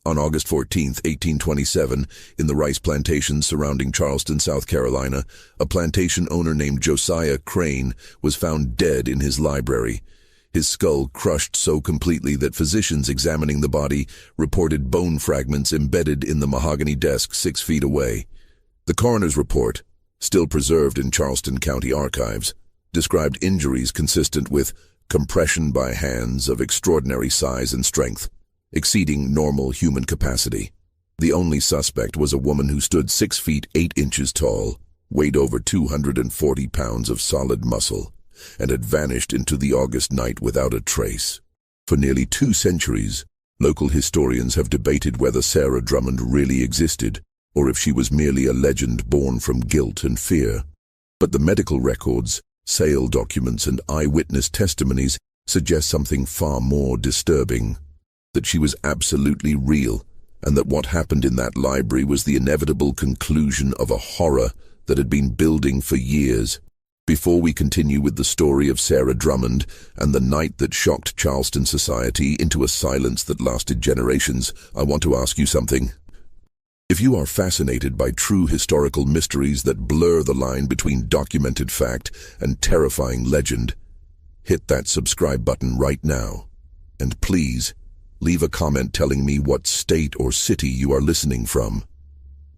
On August 14, 1827, in the rice plantations surrounding Charleston, South Carolina, a plantation owner named Josiah Crane was found dead in his library, his skull crushed so completely that physicians examining the body reported bone fragments embedded in the mahogany desk 6 feet away. The coroner's report, still preserved in Charleston County archives, described injuries consistent with compression by hands of extraordinary size and strength, exceeding normal human capacity. The only suspect was a woman who stood 6 feet 8 inches tall, weighed over 240 pounds of solid muscle, and had vanished into the August night without a trace. For nearly 2 centuries, local historians have debated whether Sarah Drummond really existed, or if she was merely a legend born from guilt and fear. But the medical records, sale documents, and eyewitness testimonies suggest something far more disturbing: that she was absolutely real, and that what happened in that library was the inevitable conclusion of a horror that had been building for years. Before we continue with the story of Sarah Drummond and the night that shocked Charleston society into a silence that lasted generations, I want to ask you something. If you are fascinated by true historical mysteries that blur the line between documented fact and terrifying legend, hit that subscribe button right now. And please, leave a comment telling me what state or city you are listening from.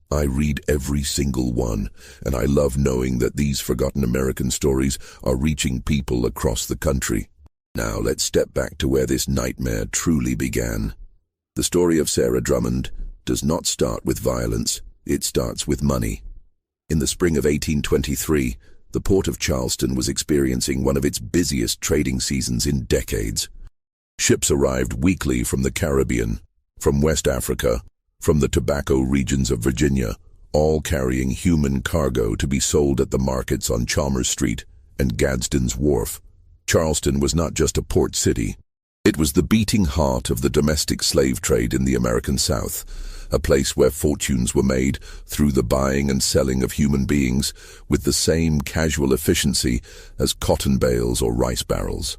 I read every single one, and I love knowing that these forgotten American stories are reaching people across the country. Now let's step back to where this nightmare truly began. The story of Sarah Drummond does not start with violence, it starts with money. In the spring of 1823, the port of Charleston was experiencing one of its busiest trading seasons in decades. Ships arrived weekly from the Caribbean, from West Africa, from the tobacco regions of Virginia, all carrying human cargo to be sold at the markets on Chalmers Street and Gadsden's Wharf. Charleston was not just a port city. It was the beating heart of the domestic slave trade in the American South, a place where fortunes were made through the buying and selling of human beings with the same casual efficiency as cotton bales or rice barrels.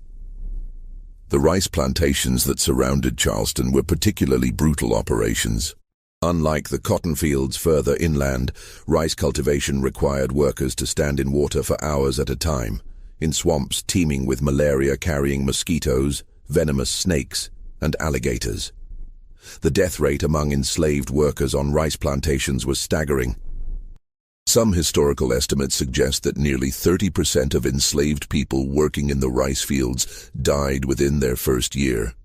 The rice plantations that surrounded Charleston were particularly brutal operations. Unlike the cotton fields further inland, rice cultivation required workers to stand in water for hours at a time, in swamps teeming with malaria-carrying mosquitoes, venomous snakes, and alligators. The death rate among enslaved workers on rice plantations was staggering. Some historical estimates suggest that nearly 30% of enslaved people working in the rice fields died within their first year.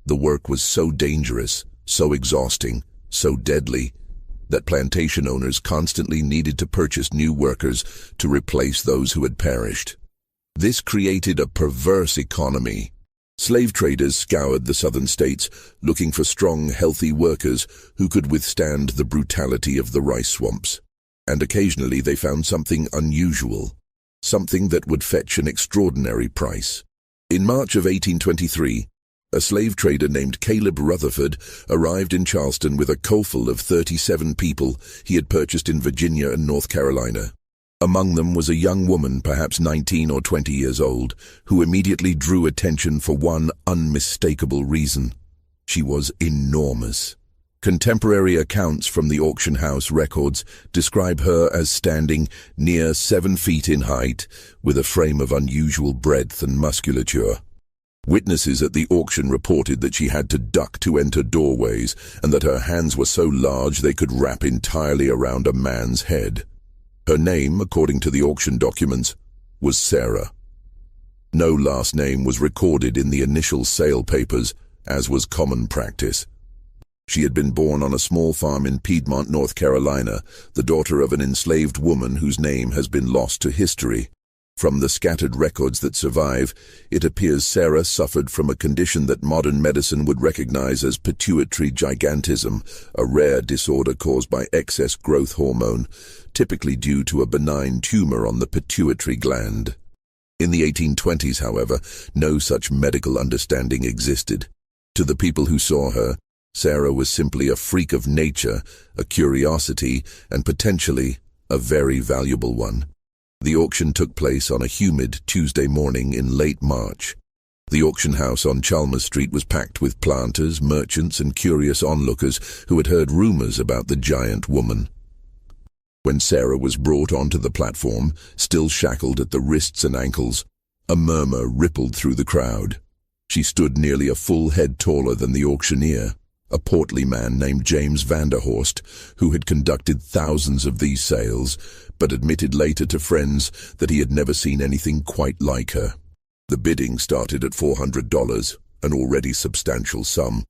The work was so dangerous, so exhausting, so deadly, that plantation owners constantly needed to purchase new workers to replace those who had perished. This created a perverse economy. Slave traders scoured the southern states, looking for strong, healthy workers who could withstand the brutality of the rice swamps. And occasionally they found something unusual, something that would fetch an extraordinary price. In March of 1823, a slave trader named Caleb Rutherford arrived in Charleston with a coffle of 37 people he had purchased in Virginia and North Carolina. Among them was a young woman, perhaps 19 or 20 years old, who immediately drew attention for one unmistakable reason. She was enormous. Contemporary accounts from the auction house records describe her as standing near 7 feet in height, with a frame of unusual breadth and musculature. Witnesses at the auction reported that she had to duck to enter doorways, and that her hands were so large they could wrap entirely around a man's head. Her name, according to the auction documents, was Sarah. No last name was recorded in the initial sale papers, as was common practice. She had been born on a small farm in Piedmont, North Carolina, the daughter of an enslaved woman whose name has been lost to history. From the scattered records that survive, it appears Sarah suffered from a condition that modern medicine would recognize as pituitary gigantism, a rare disorder caused by excess growth hormone, typically due to a benign tumor on the pituitary gland. In the 1820s, however, no such medical understanding existed. To the people who saw her, Sarah was simply a freak of nature, a curiosity, and potentially a very valuable one. The auction took place on a humid Tuesday morning in late March. The auction house on Chalmers Street was packed with planters, merchants, and curious onlookers who had heard rumors about the giant woman. When Sarah was brought onto the platform, still shackled at the wrists and ankles, a murmur rippled through the crowd. She stood nearly a full head taller than the auctioneer, a portly man named James Vanderhorst, who had conducted thousands of these sales, but admitted later to friends that he had never seen anything quite like her. The bidding started at $400, an already substantial sum.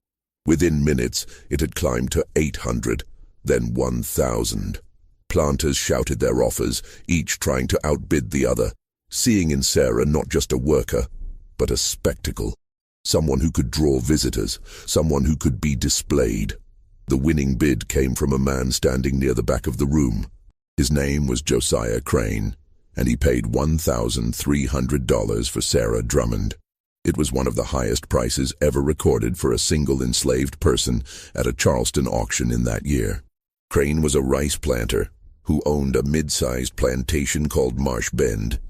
Within minutes, it had climbed to $800, then $1,000. Planters shouted their offers, each trying to outbid the other, seeing in Sarah not just a worker, but a spectacle. Someone who could draw visitors, someone who could be displayed. The winning bid came from a man standing near the back of the room. His name was Josiah Crane, and he paid $1,300 for Sarah Drummond. It was one of the highest prices ever recorded for a single enslaved person at a Charleston auction in that year. Crane was a rice planter who owned a mid-sized plantation called Marsh Bend,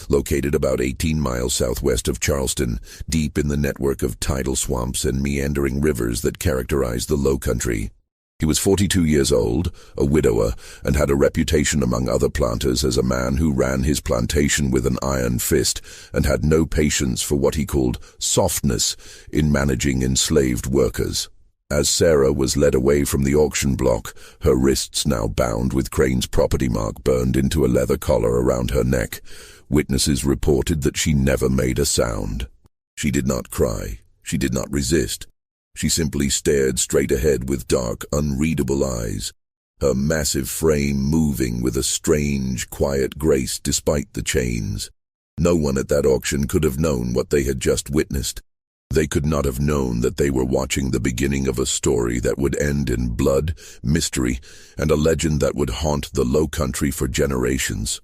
located about 18 miles southwest of Charleston, deep in the network of tidal swamps and meandering rivers that characterized the Low Country. He was 42 years old, a widower, and had a reputation among other planters as a man who ran his plantation with an iron fist and had no patience for what he called softness in managing enslaved workers. As Sarah was led away from the auction block, her wrists now bound with Crane's property mark burned into a leather collar around her neck, witnesses reported that she never made a sound. She did not cry. She did not resist. She simply stared straight ahead with dark, unreadable eyes, her massive frame moving with a strange, quiet grace despite the chains. No one at that auction could have known what they had just witnessed. They could not have known that they were watching the beginning of a story that would end in blood, mystery, and a legend that would haunt the Low Country for generations.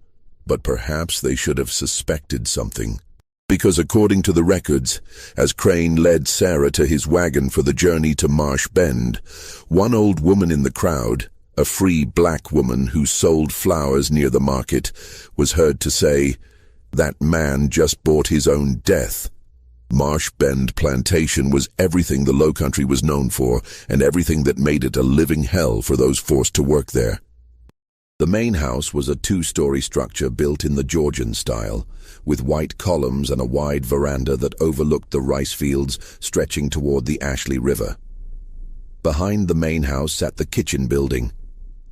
But perhaps they should have suspected something. Because according to the records, as Crane led Sarah to his wagon for the journey to Marsh Bend, one old woman in the crowd, a free black woman who sold flowers near the market, was heard to say, "That man just bought his own death." Marsh Bend Plantation was everything the Low Country was known for, and everything that made it a living hell for those forced to work there. The main house was a two-story structure built in the Georgian style, with white columns and a wide veranda that overlooked the rice fields stretching toward the Ashley River. Behind the main house sat the kitchen building,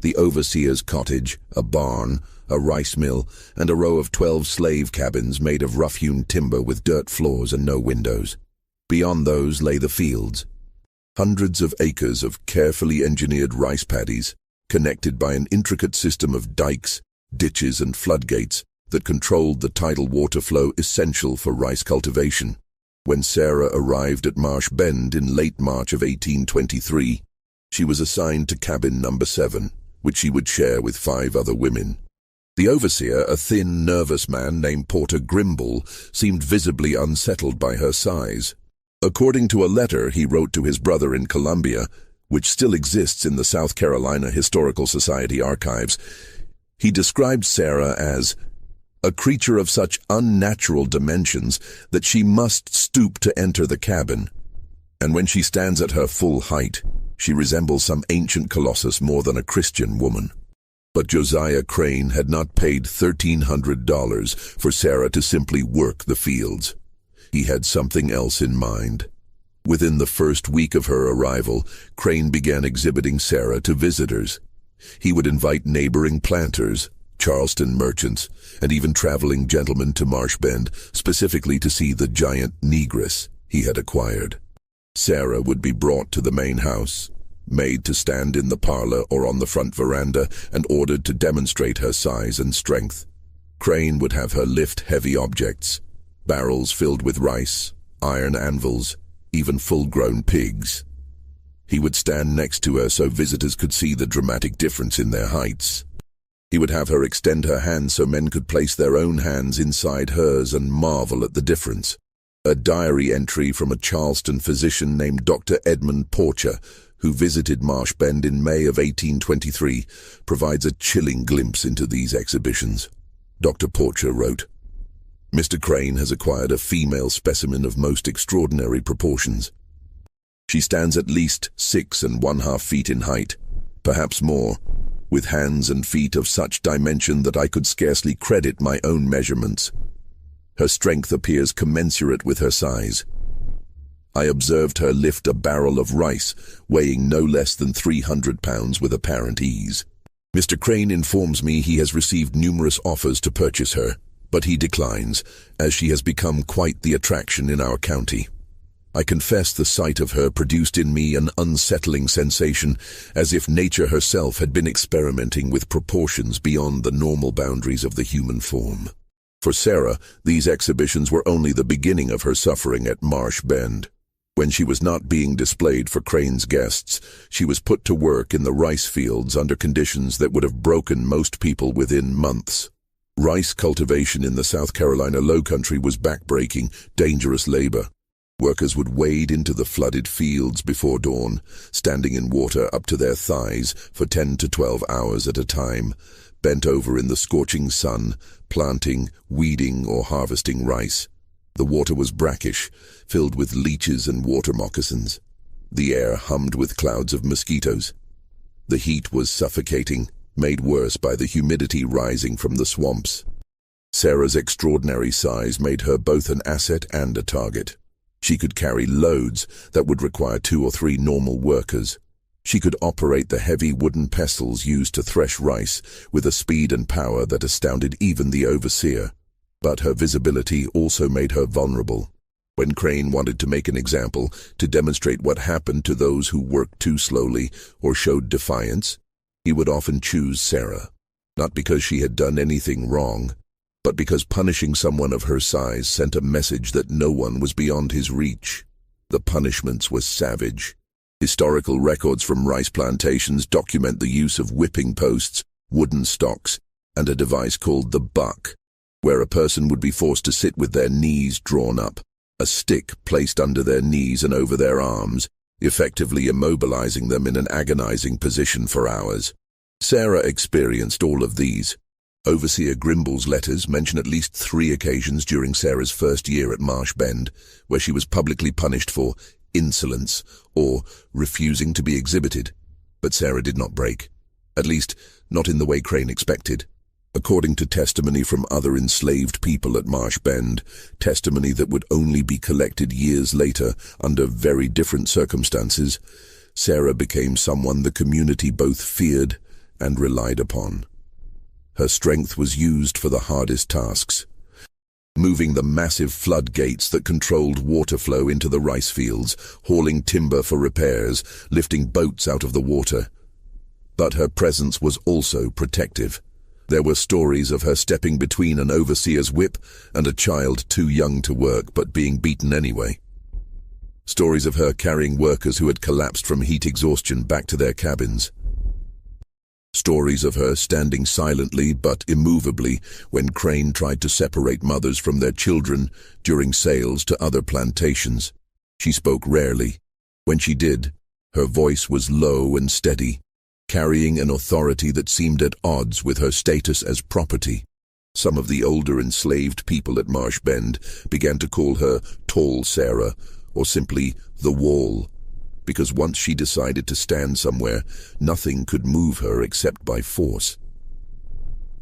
the overseer's cottage, a barn, a rice mill, and a row of 12 slave cabins made of rough-hewn timber with dirt floors and no windows. Beyond those lay the fields, hundreds of acres of carefully engineered rice paddies, connected by an intricate system of dikes, ditches, and floodgates that controlled the tidal water flow essential for rice cultivation. When Sarah arrived at Marsh Bend in late March of 1823, she was assigned to cabin number 7, which she would share with 5 other women. The overseer, a thin, nervous man named Porter Grimble, seemed visibly unsettled by her size. According to a letter he wrote to his brother in Columbia, which still exists in the South Carolina Historical Society archives, he described Sarah as a creature of such unnatural dimensions that she must stoop to enter the cabin, and when she stands at her full height, she resembles some ancient colossus more than a Christian woman. But Josiah Crane had not paid $1,300 for Sarah to simply work the fields. He had something else in mind. Within the first week of her arrival, Crane began exhibiting Sarah to visitors. He would invite neighboring planters, Charleston merchants, and even traveling gentlemen to Marsh Bend, specifically to see the giant negress he had acquired. Sarah would be brought to the main house, made to stand in the parlor or on the front veranda, and ordered to demonstrate her size and strength. Crane would have her lift heavy objects, barrels filled with rice, iron anvils, even full-grown pigs. He would stand next to her so visitors could see the dramatic difference in their heights. He would have her extend her hands so men could place their own hands inside hers and marvel at the difference. A diary entry from a Charleston physician named Dr. Edmund Porcher, who visited Marsh Bend in May of 1823, provides a chilling glimpse into these exhibitions. Dr. Porcher wrote, Mr. Crane has acquired a female specimen of most extraordinary proportions. She stands at least 6½ feet in height, perhaps more, with hands and feet of such dimension that I could scarcely credit my own measurements. Her strength appears commensurate with her size. I observed her lift a barrel of rice weighing no less than 300 pounds with apparent ease. Mr. Crane informs me he has received numerous offers to purchase her, but he declines, as she has become quite the attraction in our county. I confess the sight of her produced in me an unsettling sensation, as if nature herself had been experimenting with proportions beyond the normal boundaries of the human form. For Sarah, these exhibitions were only the beginning of her suffering at Marsh Bend. When she was not being displayed for Crane's guests, she was put to work in the rice fields under conditions that would have broken most people within months. Rice cultivation in the South Carolina Lowcountry was backbreaking, dangerous labor. Workers would wade into the flooded fields before dawn, standing in water up to their thighs for 10 to 12 hours at a time, bent over in the scorching sun, planting, weeding, or harvesting rice. The water was brackish, filled with leeches and water moccasins. The air hummed with clouds of mosquitoes. The heat was suffocating, made worse by the humidity rising from the swamps. Sarah's extraordinary size made her both an asset and a target. She could carry loads that would require 2 or 3 normal workers. She could operate the heavy wooden pestles used to thresh rice with a speed and power that astounded even the overseer. But her visibility also made her vulnerable. When Crane wanted to make an example to demonstrate what happened to those who worked too slowly or showed defiance, he would often choose Sarah, not because she had done anything wrong, but because punishing someone of her size sent a message that no one was beyond his reach. The punishments were savage. Historical records from rice plantations document the use of whipping posts, wooden stocks, and a device called the buck, where a person would be forced to sit with their knees drawn up, a stick placed under their knees and over their arms, effectively immobilizing them in an agonizing position for hours. Sarah experienced all of these. Overseer Grimble's letters mention at least 3 occasions during Sarah's first year at Marsh Bend, where she was publicly punished for insolence or refusing to be exhibited. But Sarah did not break, at least not in the way Crane expected. According to testimony from other enslaved people at Marsh Bend, testimony that would only be collected years later under very different circumstances, Sarah became someone the community both feared and relied upon. Her strength was used for the hardest tasks, moving the massive floodgates that controlled water flow into the rice fields, hauling timber for repairs, lifting boats out of the water. But her presence was also protective. There were stories of her stepping between an overseer's whip and a child too young to work but being beaten anyway. Stories of her carrying workers who had collapsed from heat exhaustion back to their cabins. Stories of her standing silently but immovably when Crane tried to separate mothers from their children during sales to other plantations. She spoke rarely. When she did, her voice was low and steady, carrying an authority that seemed at odds with her status as property. Some of the older enslaved people at Marsh Bend began to call her Tall Sarah, or simply the Wall, because once she decided to stand somewhere, nothing could move her except by force.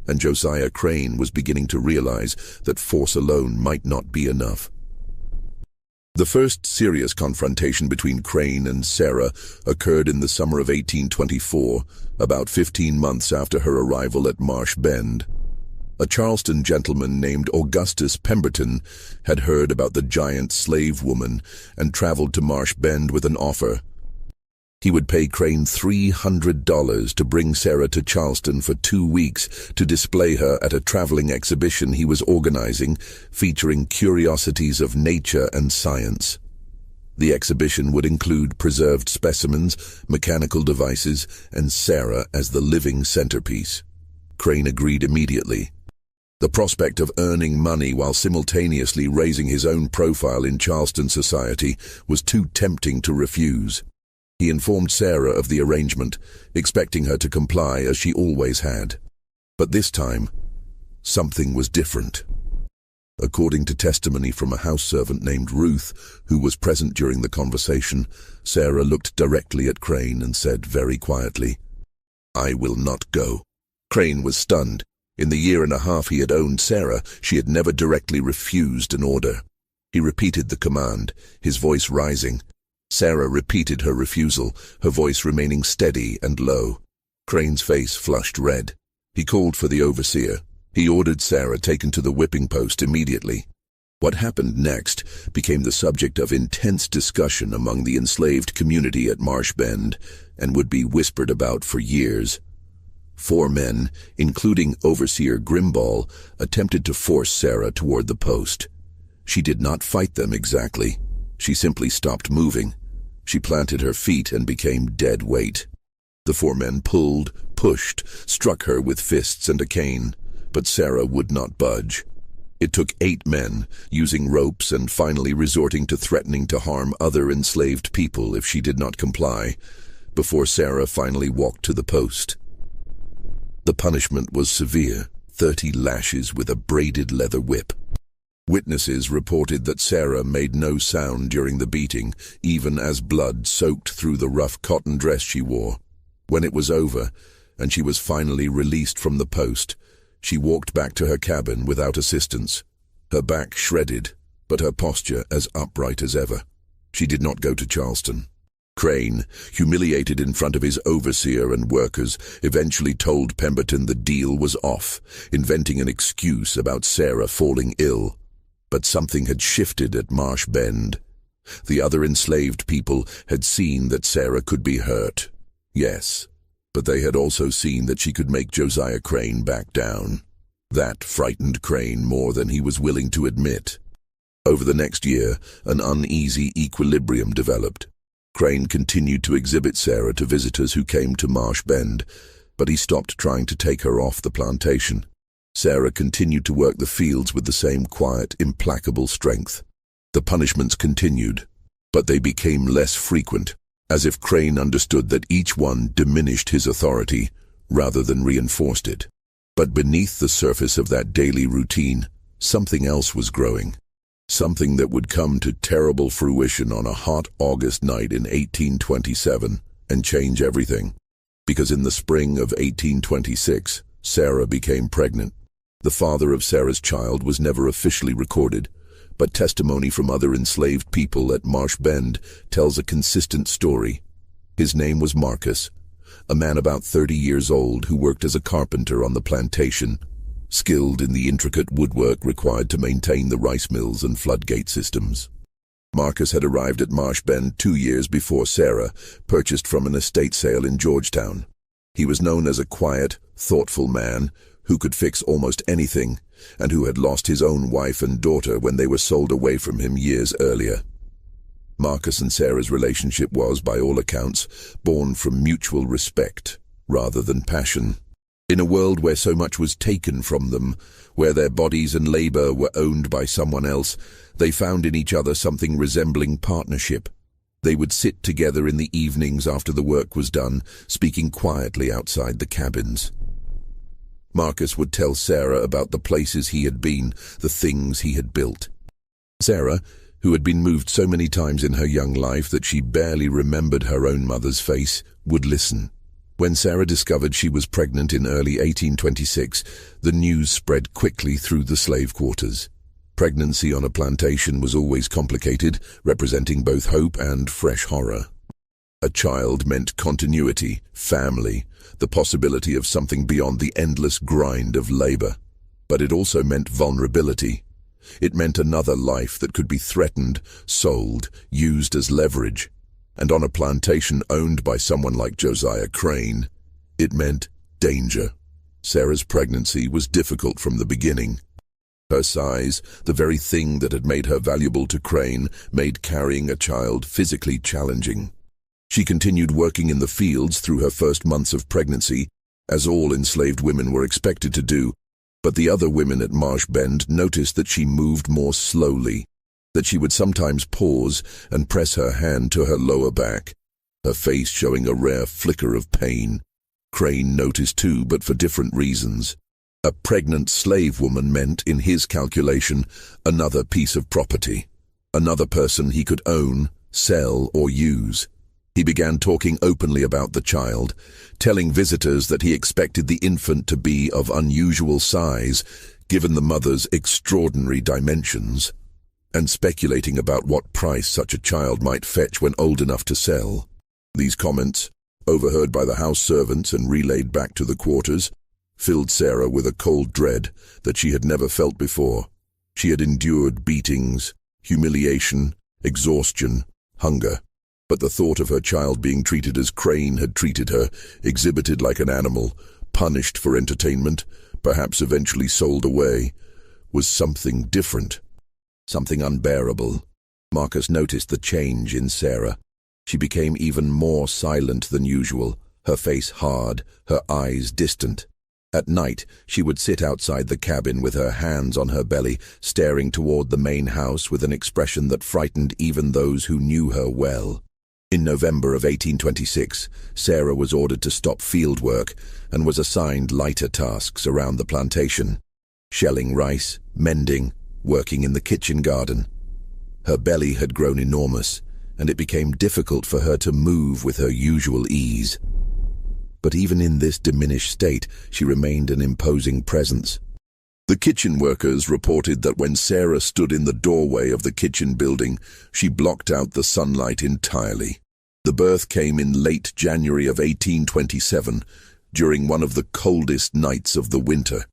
And Josiah Crane was beginning to realize that force alone might not be enough. The first serious confrontation between Crane and Sarah occurred in the summer of 1824, about 15 months after her arrival at Marsh Bend. A Charleston gentleman named Augustus Pemberton had heard about the giant slave woman and traveled to Marsh Bend with an offer. He would pay Crane $300 to bring Sarah to Charleston for 2 weeks to display her at a traveling exhibition he was organizing, featuring curiosities of nature and science. The exhibition would include preserved specimens, mechanical devices, and Sarah as the living centerpiece. Crane agreed immediately. The prospect of earning money while simultaneously raising his own profile in Charleston society was too tempting to refuse. He informed Sarah of the arrangement, expecting her to comply as she always had. But this time, something was different. According to testimony from a house servant named Ruth, who was present during the conversation, Sarah looked directly at Crane and said very quietly, "I will not go." Crane was stunned. In the year and a half he had owned Sarah, she had never directly refused an order. He repeated the command, his voice rising. Sarah repeated her refusal, her voice remaining steady and low. Crane's face flushed red. He called for the overseer. He ordered Sarah taken to the whipping post immediately. What happened next became the subject of intense discussion among the enslaved community at Marsh Bend and would be whispered about for years. 4 men, including Overseer Grimball, attempted to force Sarah toward the post. She did not fight them exactly. She simply stopped moving. She planted her feet and became dead weight. The 4 men pulled, pushed, struck her with fists and a cane, but Sarah would not budge. It took 8 men, using ropes and finally resorting to threatening to harm other enslaved people if she did not comply, before Sarah finally walked to the post. The punishment was severe, 30 lashes with a braided leather whip. Witnesses reported that Sarah made no sound during the beating, even as blood soaked through the rough cotton dress she wore. When it was over, and she was finally released from the post, she walked back to her cabin without assistance, her back shredded, but her posture as upright as ever. She did not go to Charleston. Crane, humiliated in front of his overseer and workers, eventually told Pemberton the deal was off, inventing an excuse about Sarah falling ill. But something had shifted at Marsh Bend. The other enslaved people had seen that Sarah could be hurt. Yes, but they had also seen that she could make Josiah Crane back down. That frightened Crane more than he was willing to admit. Over the next year, an uneasy equilibrium developed. Crane continued to exhibit Sarah to visitors who came to Marsh Bend, but he stopped trying to take her off the plantation. Sarah continued to work the fields with the same quiet, implacable strength. The punishments continued, but they became less frequent, as if Crane understood that each one diminished his authority rather than reinforced it. But beneath the surface of that daily routine, something else was growing. Something that would come to terrible fruition on a hot August night in 1827 and change everything. Because in the spring of 1826, Sarah became pregnant. The father of Sarah's child was never officially recorded, but testimony from other enslaved people at Marsh Bend tells a consistent story. His name was Marcus, a man about 30 years old who worked as a carpenter on the plantation, skilled in the intricate woodwork required to maintain the rice mills and floodgate systems. Marcus had arrived at Marsh Bend 2 years before Sarah, purchased from an estate sale in Georgetown. He was known as a quiet, thoughtful man who could fix almost anything, and who had lost his own wife and daughter when they were sold away from him years earlier. Marcus and Sarah's relationship was, by all accounts, born from mutual respect rather than passion. In a world where so much was taken from them, where their bodies and labor were owned by someone else, they found in each other something resembling partnership. They would sit together in the evenings after the work was done, speaking quietly outside the cabins. Marcus would tell Sarah about the places he had been, the things he had built. Sarah, who had been moved so many times in her young life that she barely remembered her own mother's face, would listen. When Sarah discovered she was pregnant in early 1826, the news spread quickly through the slave quarters. Pregnancy on a plantation was always complicated, representing both hope and fresh horror. A child meant continuity, family, the possibility of something beyond the endless grind of labor. But it also meant vulnerability. It meant another life that could be threatened, sold, used as leverage. And on a plantation owned by someone like Josiah Crane, it meant danger. Sarah's pregnancy was difficult from the beginning. Her size, the very thing that had made her valuable to Crane, made carrying a child physically challenging. She continued working in the fields through her first months of pregnancy, as all enslaved women were expected to do, but the other women at Marsh Bend noticed that she moved more slowly, that she would sometimes pause and press her hand to her lower back, her face showing a rare flicker of pain. Crane noticed too, but for different reasons. A pregnant slave woman meant, in his calculation, another piece of property, another person he could own, sell, or use. He began talking openly about the child, telling visitors that he expected the infant to be of unusual size, given the mother's extraordinary dimensions, and speculating about what price such a child might fetch when old enough to sell. These comments, overheard by the house servants and relayed back to the quarters, filled Sarah with a cold dread that she had never felt before. She had endured beatings, humiliation, exhaustion, hunger. But the thought of her child being treated as Crane had treated her, exhibited like an animal, punished for entertainment, perhaps eventually sold away, was something different, something unbearable. Marcus noticed the change in Sarah. She became even more silent than usual, her face hard, her eyes distant. At night, she would sit outside the cabin with her hands on her belly, staring toward the main house with an expression that frightened even those who knew her well. In November of 1826, Sarah was ordered to stop field work and was assigned lighter tasks around the plantation, shelling rice, mending, working in the kitchen garden. Her belly had grown enormous, and it became difficult for her to move with her usual ease. But even in this diminished state, she remained an imposing presence. The kitchen workers reported that when Sarah stood in the doorway of the kitchen building, she blocked out the sunlight entirely. The birth came in late January of 1827, during one of the coldest nights of the winter.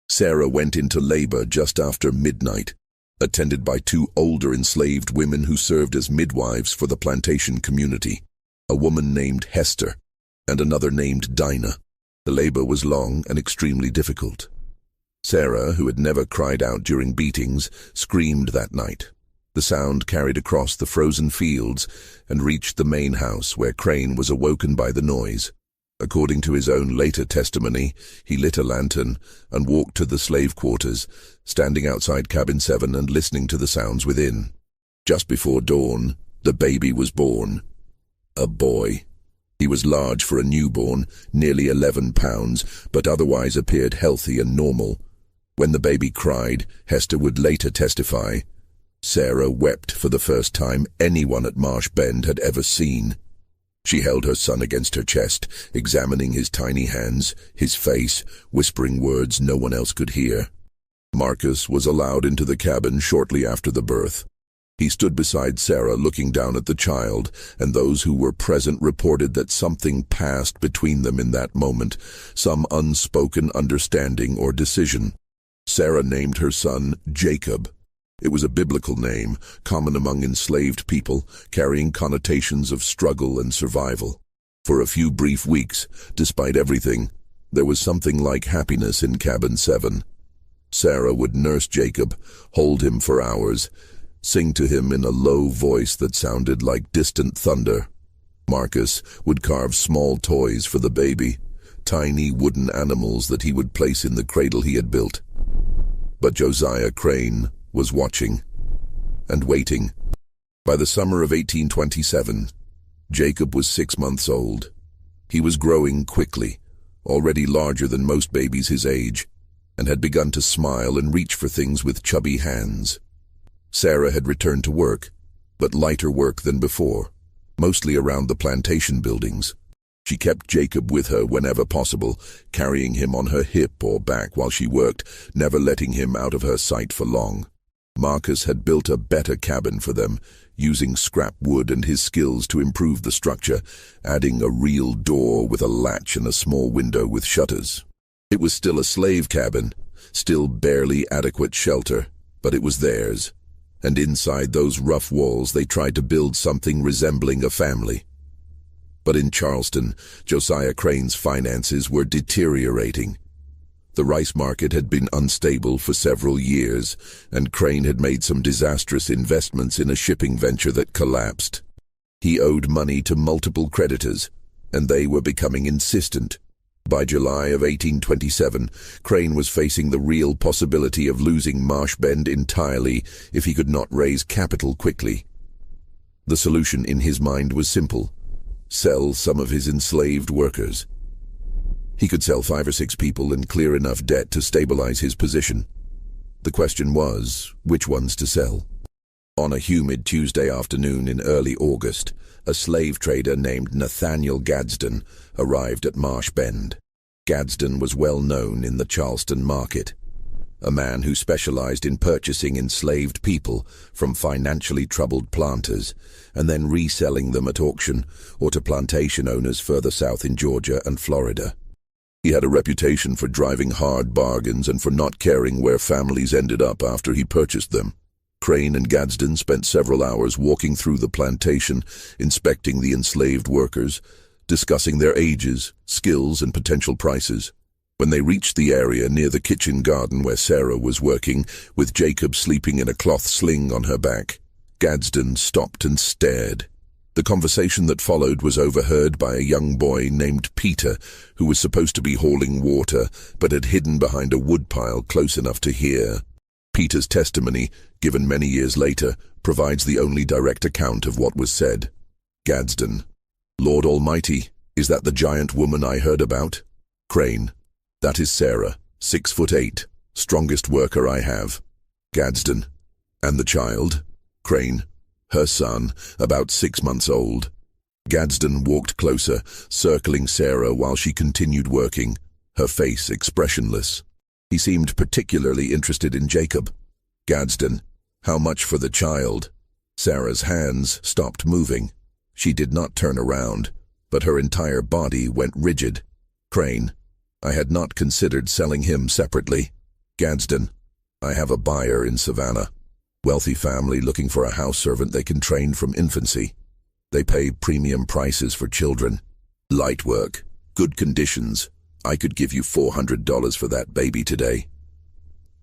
Sarah went into labor just after midnight, attended by two older enslaved women who served as midwives for the plantation community, a woman named Hester and another named Dinah. The labor was long and extremely difficult. Sarah, who had never cried out during beatings, screamed that night. The sound carried across the frozen fields and reached the main house, where Crane was awoken by the noise. According to his own later testimony, he lit a lantern and walked to the slave quarters, standing outside cabin 7 and listening to the sounds within. Just before dawn, the baby was born. A boy. He was large for a newborn, nearly 11 pounds, but otherwise appeared healthy and normal. When the baby cried, Hester would later testify, Sarah wept for the first time anyone at Marsh Bend had ever seen. She held her son against her chest, examining his tiny hands, his face, whispering words no one else could hear. Marcus was allowed into the cabin shortly after the birth. He stood beside Sarah looking down at the child, and those who were present reported that something passed between them in that moment, some unspoken understanding or decision. Sarah named her son Jacob. It was a biblical name, common among enslaved people, carrying connotations of struggle and survival. For a few brief weeks, despite everything, there was something like happiness in cabin 7. Sarah would nurse Jacob, hold him for hours, sing to him in a low voice that sounded like distant thunder. Marcus would carve small toys for the baby, tiny wooden animals that he would place in the cradle he had built. But Josiah Crane was watching and waiting. By the summer of 1827, Jacob was 6 months old. He was growing quickly, already larger than most babies his age, and had begun to smile and reach for things with chubby hands. Sarah had returned to work, but lighter work than before, mostly around the plantation buildings. She kept Jacob with her whenever possible, carrying him on her hip or back while she worked, never letting him out of her sight for long. Marcus had built a better cabin for them, using scrap wood and his skills to improve the structure, adding a real door with a latch and a small window with shutters. It was still a slave cabin, still barely adequate shelter, but it was theirs. And inside those rough walls they tried to build something resembling a family. But in Charleston, Josiah Crane's finances were deteriorating. The rice market had been unstable for several years, and Crane had made some disastrous investments in a shipping venture that collapsed. He owed money to multiple creditors, and they were becoming insistent. By July of 1827, Crane was facing the real possibility of losing Marsh Bend entirely if he could not raise capital quickly. The solution in his mind was simple: sell some of his enslaved workers. He could sell 5 or 6 people and clear enough debt to stabilize his position. The question was, which ones to sell? On a humid Tuesday afternoon in early August, a slave trader named Nathaniel Gadsden arrived at Marsh Bend. Gadsden was well known in the Charleston market, a man who specialized in purchasing enslaved people from financially troubled planters and then reselling them at auction or to plantation owners further south in Georgia and Florida. He had a reputation for driving hard bargains and for not caring where families ended up after he purchased them. Crane and Gadsden spent several hours walking through the plantation, inspecting the enslaved workers, discussing their ages, skills, and potential prices. When they reached the area near the kitchen garden where Sarah was working, with Jacob sleeping in a cloth sling on her back, Gadsden stopped and stared. The conversation that followed was overheard by a young boy named Peter, who was supposed to be hauling water, but had hidden behind a woodpile close enough to hear. Peter's testimony, given many years later, provides the only direct account of what was said. Gadsden: Lord Almighty, is that the giant woman I heard about? Crane: That is Sarah, 6'8", strongest worker I have. Gadsden: And the child? Crane: Her son, about 6 months old. Gadsden walked closer, circling Sarah while she continued working, her face expressionless. He seemed particularly interested in Jacob. Gadsden: How much for the child? Sarah's hands stopped moving. She did not turn around, but her entire body went rigid. Crane: I had not considered selling him separately. Gadsden: I have a buyer in Savannah. Wealthy family looking for a house servant they can train from infancy. They pay premium prices for children. Light work, good conditions. I could give you $400 for that baby today.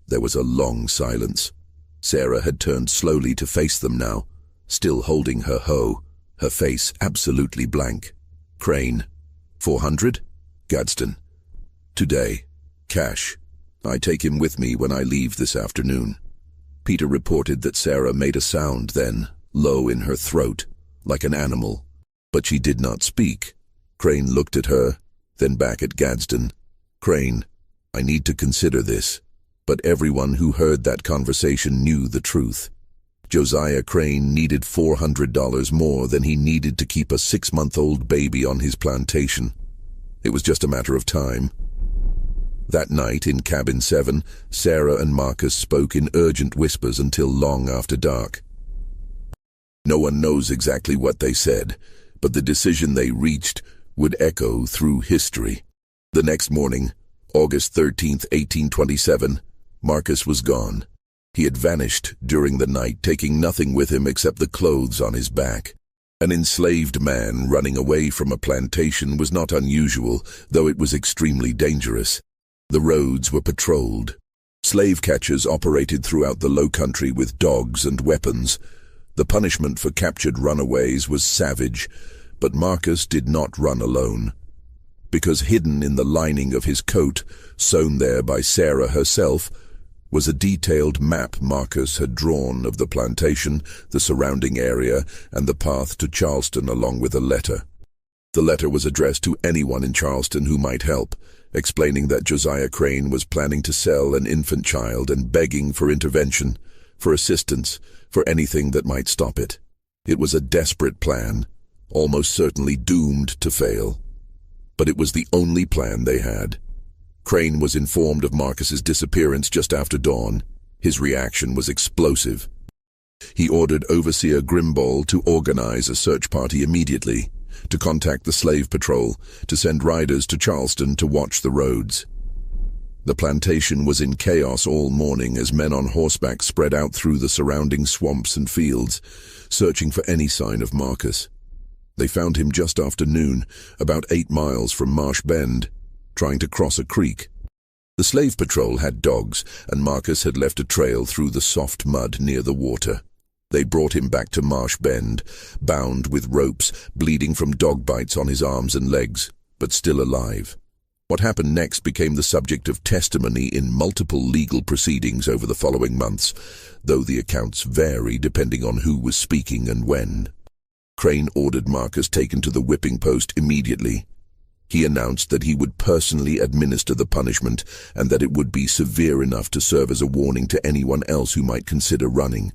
There was a long silence. Sarah had turned slowly to face them now, still holding her hoe, her face absolutely blank. Crane: 400? Gadsden: Today. Cash. I take him with me when I leave this afternoon. Peter reported that Sarah made a sound then, low in her throat, like an animal, but she did not speak. Crane looked at her, then back at Gadsden. Crane: I need to consider this, but everyone who heard that conversation knew the truth. Josiah Crane needed $400 more than he needed to keep a 6-month-old baby on his plantation. It was just a matter of time. That night in Cabin 7, Sarah and Marcus spoke in urgent whispers until long after dark. No one knows exactly what they said, but the decision they reached would echo through history. The next morning, August 13th, 1827, Marcus was gone. He had vanished during the night, taking nothing with him except the clothes on his back. An enslaved man running away from a plantation was not unusual, though it was extremely dangerous. The roads were patrolled. Slave catchers operated throughout the low country with dogs and weapons. The punishment for captured runaways was savage, but Marcus did not run alone. Because hidden in the lining of his coat, sewn there by Sarah herself, was a detailed map Marcus had drawn of the plantation, the surrounding area, and the path to Charleston, along with a letter. The letter was addressed to anyone in Charleston who might help, explaining that Josiah Crane was planning to sell an infant child and begging for intervention, for assistance, for anything that might stop it. It was a desperate plan, almost certainly doomed to fail. But it was the only plan they had. Crane was informed of Marcus's disappearance just after dawn. His reaction was explosive. He ordered Overseer Grimball to organize a search party immediately, to contact the slave patrol, to send riders to Charleston to watch the roads. The plantation was in chaos all morning as men on horseback spread out through the surrounding swamps and fields, searching for any sign of Marcus. They found him just after noon, about 8 miles from Marsh Bend, trying to cross a creek. The slave patrol had dogs, and Marcus had left a trail through the soft mud near the water. They brought him back to Marsh Bend, bound with ropes, bleeding from dog bites on his arms and legs, but still alive. What happened next became the subject of testimony in multiple legal proceedings over the following months, though the accounts vary depending on who was speaking and when. Crane ordered Marcus taken to the whipping post immediately. He announced that he would personally administer the punishment and that it would be severe enough to serve as a warning to anyone else who might consider running.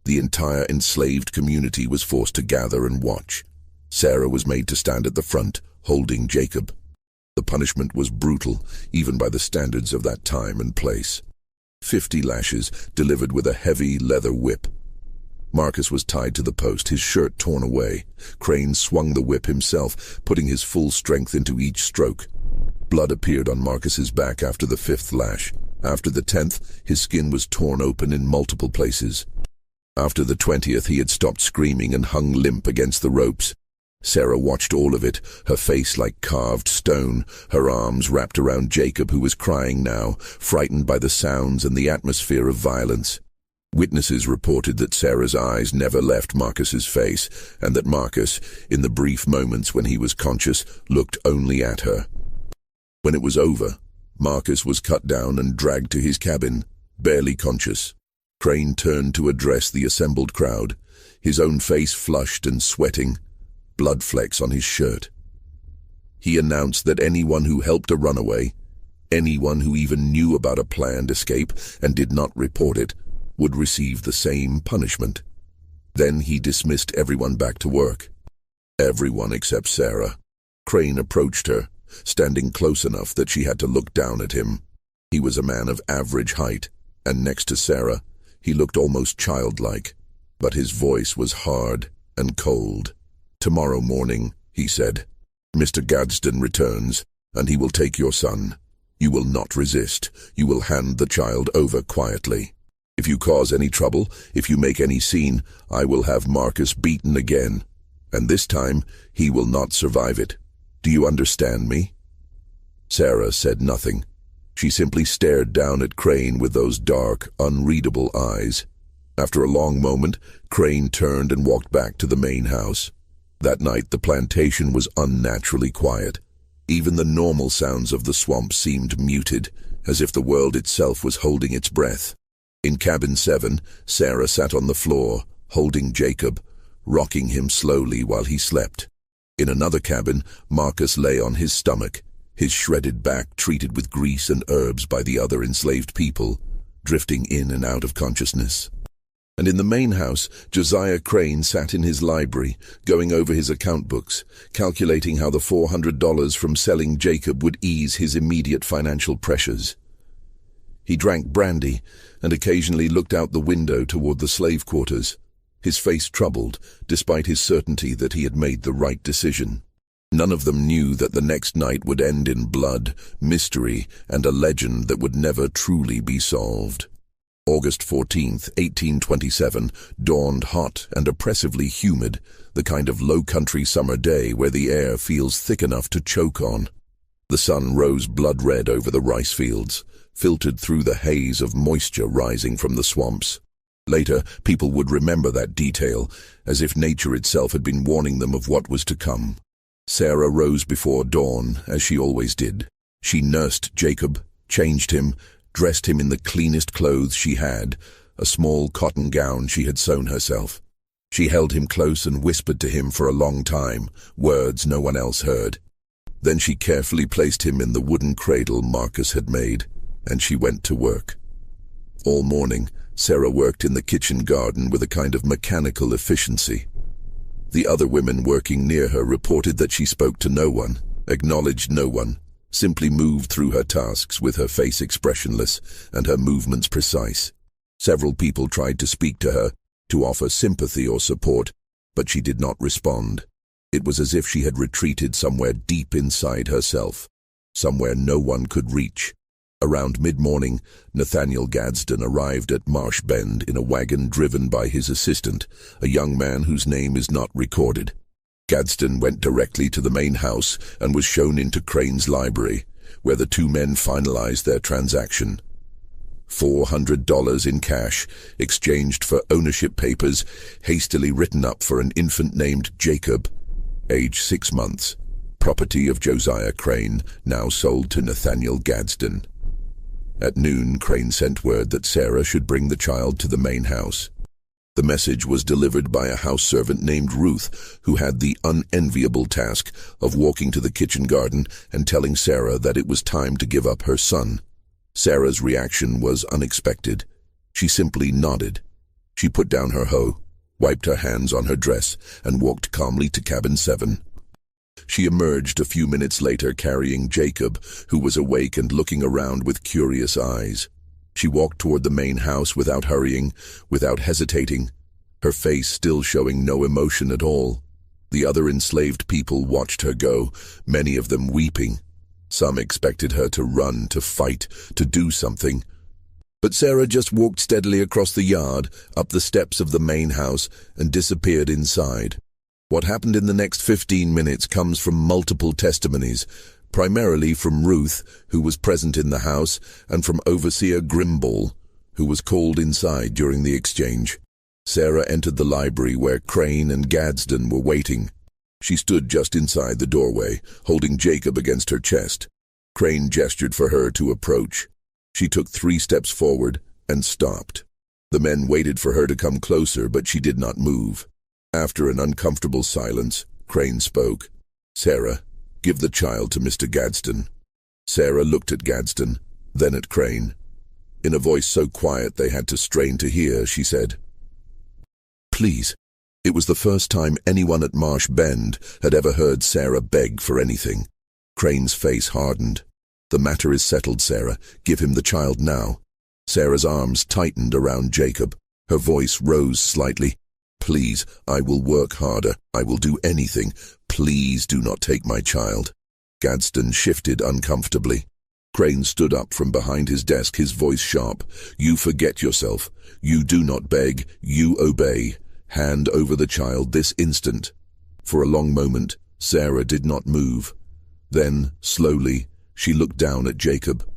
The entire enslaved community was forced to gather and watch. Sarah was made to stand at the front, holding Jacob. The punishment was brutal, even by the standards of that time and place. 50 lashes, delivered with a heavy leather whip. Marcus was tied to the post, his shirt torn away. Crane swung the whip himself, putting his full strength into each stroke. Blood appeared on Marcus's back after the 5th lash. After the 10th, his skin was torn open in multiple places. After the 20th, he had stopped screaming and hung limp against the ropes. Sarah watched all of it, her face like carved stone, her arms wrapped around Jacob, who was crying now, frightened by the sounds and the atmosphere of violence. Witnesses reported that Sarah's eyes never left Marcus's face, and that Marcus, in the brief moments when he was conscious, looked only at her. When it was over, Marcus was cut down and dragged to his cabin, barely conscious. Crane turned to address the assembled crowd, his own face flushed and sweating, blood flecks on his shirt. He announced that anyone who helped a runaway, anyone who even knew about a planned escape and did not report it, would receive the same punishment. Then he dismissed everyone back to work. Everyone except Sarah. Crane approached her, standing close enough that she had to look down at him. He was a man of average height, and next to Sarah, he looked almost childlike, but his voice was hard and cold. "Tomorrow morning," he said, "Mr. Gadsden returns, and he will take your son. You will not resist. You will hand the child over quietly. If you cause any trouble, if you make any scene, I will have Marcus beaten again, and this time he will not survive it. Do you understand me?" Sarah said nothing. She simply stared down at Crane with those dark, unreadable eyes. After a long moment, Crane turned and walked back to the main house. That night the plantation was unnaturally quiet. Even the normal sounds of the swamp seemed muted, as if the world itself was holding its breath. In cabin 7, Sarah sat on the floor, holding Jacob, rocking him slowly while he slept. In another cabin, Marcus lay on his stomach, his shredded back treated with grease and herbs by the other enslaved people, drifting in and out of consciousness. And in the main house, Josiah Crane sat in his library, going over his account books, calculating how the $400 from selling Jacob would ease his immediate financial pressures. He drank brandy and occasionally looked out the window toward the slave quarters, his face troubled, despite his certainty that he had made the right decision. None of them knew that the next night would end in blood, mystery, and a legend that would never truly be solved. August 14th, 1827, dawned hot and oppressively humid, the kind of low-country summer day where the air feels thick enough to choke on. The sun rose blood-red over the rice fields, filtered through the haze of moisture rising from the swamps. Later, people would remember that detail, as if nature itself had been warning them of what was to come. Sarah rose before dawn, as she always did. She nursed Jacob, changed him, dressed him in the cleanest clothes she had, a small cotton gown she had sewn herself. She held him close and whispered to him for a long time, words no one else heard. Then she carefully placed him in the wooden cradle Marcus had made, and she went to work. All morning, Sarah worked in the kitchen garden with a kind of mechanical efficiency. The other women working near her reported that she spoke to no one, acknowledged no one, simply moved through her tasks with her face expressionless and her movements precise. Several people tried to speak to her, to offer sympathy or support, but she did not respond. It was as if she had retreated somewhere deep inside herself, somewhere no one could reach. Around mid-morning, Nathaniel Gadsden arrived at Marsh Bend in a wagon driven by his assistant, a young man whose name is not recorded. Gadsden went directly to the main house and was shown into Crane's library, where the two men finalized their transaction. $400 in cash, exchanged for ownership papers, hastily written up for an infant named Jacob, age 6 months, property of Josiah Crane, now sold to Nathaniel Gadsden. At noon, Crane sent word that Sarah should bring the child to the main house. The message was delivered by a house servant named Ruth, who had the unenviable task of walking to the kitchen garden and telling Sarah that it was time to give up her son. Sarah's reaction was unexpected. She simply nodded. She put down her hoe, wiped her hands on her dress, and walked calmly to cabin 7. She emerged a few minutes later carrying Jacob, who was awake and looking around with curious eyes. She walked toward the main house without hurrying, without hesitating, her face still showing no emotion at all. The other enslaved people watched her go, many of them weeping. Some expected her to run, to fight, to do something. But Sarah just walked steadily across the yard, up the steps of the main house, and disappeared inside. What happened in the next 15 minutes comes from multiple testimonies, primarily from Ruth, who was present in the house, and from Overseer Grimball, who was called inside during the exchange. Sarah entered the library where Crane and Gadsden were waiting. She stood just inside the doorway, holding Jacob against her chest. Crane gestured for her to approach. She took 3 steps forward and stopped. The men waited for her to come closer, but she did not move. After an uncomfortable silence, Crane spoke. "Sarah, give the child to Mr. Gadsden." Sarah looked at Gadsden, then at Crane. In a voice so quiet they had to strain to hear, she said, "Please." It was the first time anyone at Marsh Bend had ever heard Sarah beg for anything. Crane's face hardened. "The matter is settled, Sarah. Give him the child now." Sarah's arms tightened around Jacob. Her voice rose slightly. "Please, I will work harder. I will do anything. Please do not take my child." Gadsden shifted uncomfortably. Crane stood up from behind his desk, his voice sharp. "You forget yourself. You do not beg. You obey. Hand over the child this instant." For a long moment, Sarah did not move. Then, slowly, she looked down at Jacob.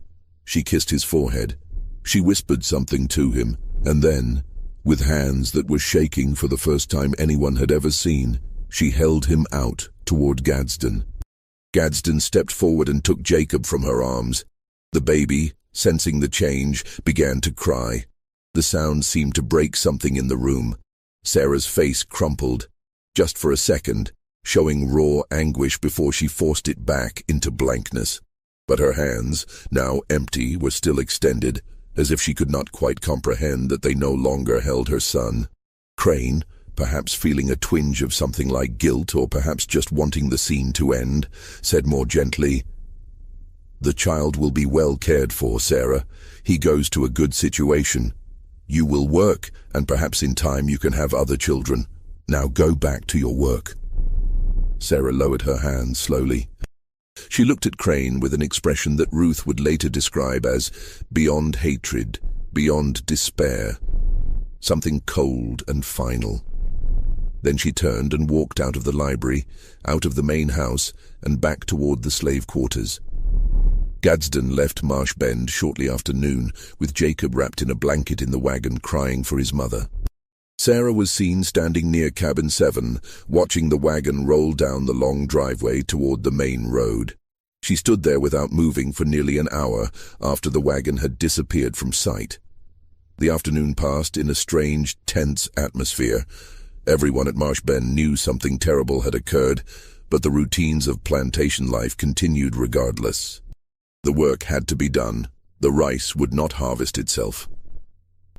She kissed his forehead. She whispered something to him, and then, with hands that were shaking for the first time anyone had ever seen, she held him out toward Gadsden. Gadsden stepped forward and took Jacob from her arms. The baby, sensing the change, began to cry. The sound seemed to break something in the room. Sarah's face crumpled, just for a second, showing raw anguish before she forced it back into blankness. But her hands, now empty, were still extended, as if she could not quite comprehend that they no longer held her son. Crane, perhaps feeling a twinge of something like guilt or perhaps just wanting the scene to end, said more gently, "The child will be well cared for, Sarah. He goes to a good situation. You will work, and perhaps in time you can have other children. Now go back to your work." Sarah lowered her hands slowly. She looked at Crane with an expression that Ruth would later describe as beyond hatred, beyond despair, something cold and final. Then she turned and walked out of the library, out of the main house, and back toward the slave quarters. Gadsden left Marsh Bend shortly after noon, with Jacob wrapped in a blanket in the wagon crying for his mother. Sarah was seen standing near cabin 7, watching the wagon roll down the long driveway toward the main road. She stood there without moving for nearly an hour after the wagon had disappeared from sight. The afternoon passed in a strange, tense atmosphere. Everyone at Marsh Bend knew something terrible had occurred, but the routines of plantation life continued regardless. The work had to be done. The rice would not harvest itself.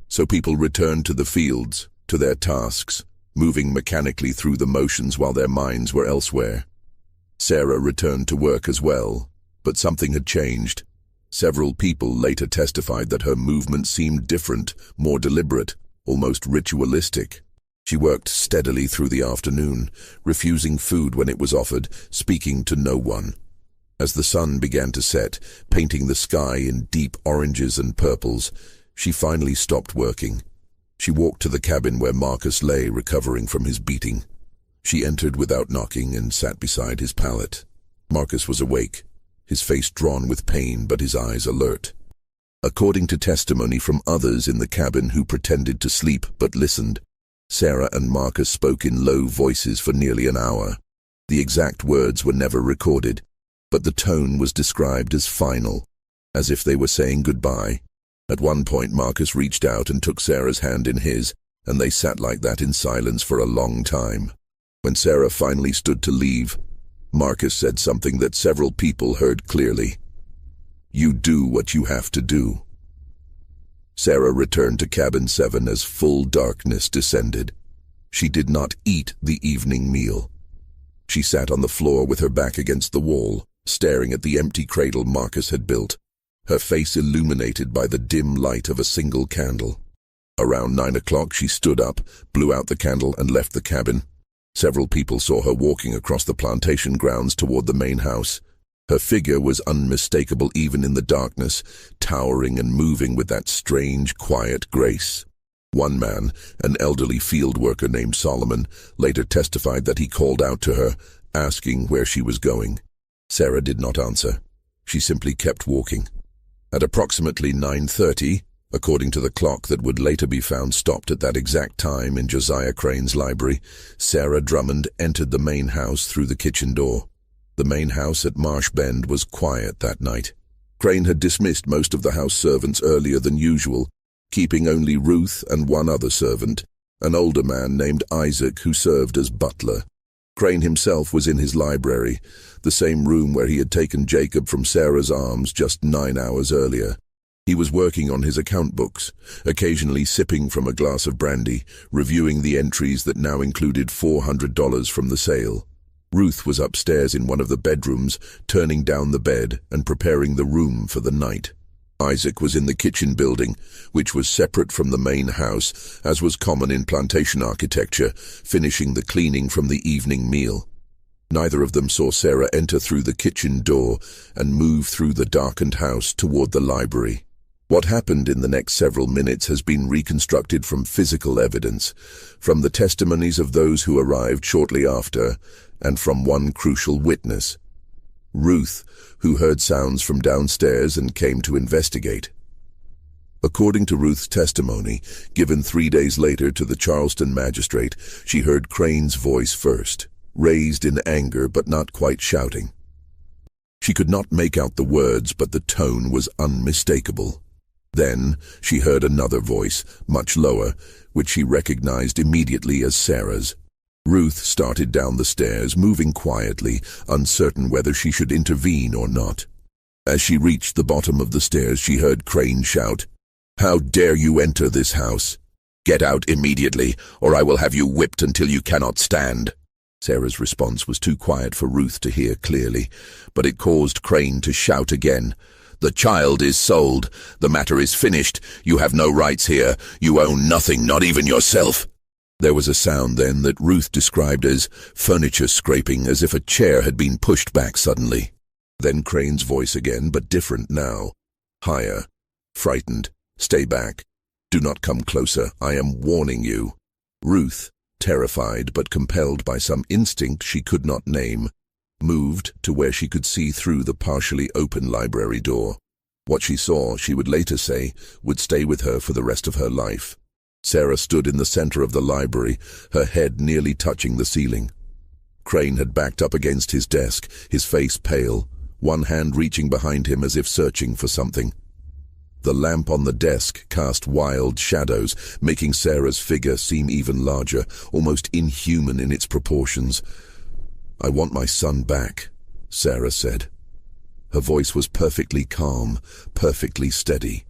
So people returned to the fields, to their tasks, moving mechanically through the motions while their minds were elsewhere. Sarah returned to work as well, but something had changed. Several people later testified that her movement seemed different, more deliberate, almost ritualistic. She worked steadily through the afternoon, refusing food when it was offered, speaking to no one. As the sun began to set, painting the sky in deep oranges and purples, she finally stopped working. She walked to the cabin where Marcus lay recovering from his beating. She entered without knocking and sat beside his pallet. Marcus was awake, his face drawn with pain but his eyes alert. According to testimony from others in the cabin who pretended to sleep but listened, Sarah and Marcus spoke in low voices for nearly an hour. The exact words were never recorded, but the tone was described as final, as if they were saying goodbye. At one point, Marcus reached out and took Sarah's hand in his. and they sat like that in silence for a long time. When Sarah finally stood to leave, Marcus said something that several people heard clearly. "You do what you have to do." Sarah returned to cabin 7 as full darkness descended. She did not eat the evening meal. She sat on the floor with her back against the wall, staring at the empty cradle Marcus had built, her face illuminated by the dim light of a single candle. Around 9 o'clock she stood up, blew out the candle, and left the cabin. Several people saw her walking across the plantation grounds toward the main house. Her figure was unmistakable even in the darkness, towering and moving with that strange, quiet grace. One man, an elderly field worker named Solomon, later testified that he called out to her, asking where she was going. Sarah did not answer. She simply kept walking. At approximately 9:30, according to the clock that would later be found stopped at that exact time in Josiah Crane's library, Sarah Drummond entered the main house through the kitchen door. The main house at Marsh Bend was quiet that night. Crane had dismissed most of the house servants earlier than usual, keeping only Ruth and one other servant, an older man named Isaac who served as butler. Crane himself was in his library, the same room where he had taken Jacob from Sarah's arms just 9 hours earlier. He was working on his account books, occasionally sipping from a glass of brandy, reviewing the entries that now included $400 from the sale. Ruth was upstairs in one of the bedrooms, turning down the bed and preparing the room for the night. Isaac was in the kitchen building, which was separate from the main house, as was common in plantation architecture, finishing the cleaning from the evening meal. Neither of them saw Sarah enter through the kitchen door and move through the darkened house toward the library. What happened in the next several minutes has been reconstructed from physical evidence, from the testimonies of those who arrived shortly after, and from one crucial witness, Ruth, who heard sounds from downstairs and came to investigate. According to Ruth's testimony, given 3 days later to the Charleston magistrate, she heard Crane's voice first, raised in anger but not quite shouting. She could not make out the words, but the tone was unmistakable. Then she heard another voice, much lower, which she recognized immediately as Sarah's. Ruth started down the stairs, moving quietly, uncertain whether she should intervene or not. As she reached the bottom of the stairs, she heard Crane shout, "How dare you enter this house? Get out immediately, or I will have you whipped until you cannot stand." Sarah's response was too quiet for Ruth to hear clearly, but it caused Crane to shout again, "The child is sold. The matter is finished. You have no rights here. You own nothing, not even yourself." There was a sound then that Ruth described as furniture scraping, as if a chair had been pushed back suddenly. Then Crane's voice again, but different now. Higher. Frightened. "Stay back. Do not come closer. I am warning you." Ruth, terrified but compelled by some instinct she could not name, moved to where she could see through the partially open library door. What she saw, she would later say, would stay with her for the rest of her life. Sarah stood in the center of the library, her head nearly touching the ceiling. Crane had backed up against his desk, his face pale, one hand reaching behind him as if searching for something. The lamp on the desk cast wild shadows, making Sarah's figure seem even larger, almost inhuman in its proportions. "I want my son back," Sarah said. Her voice was perfectly calm, perfectly steady.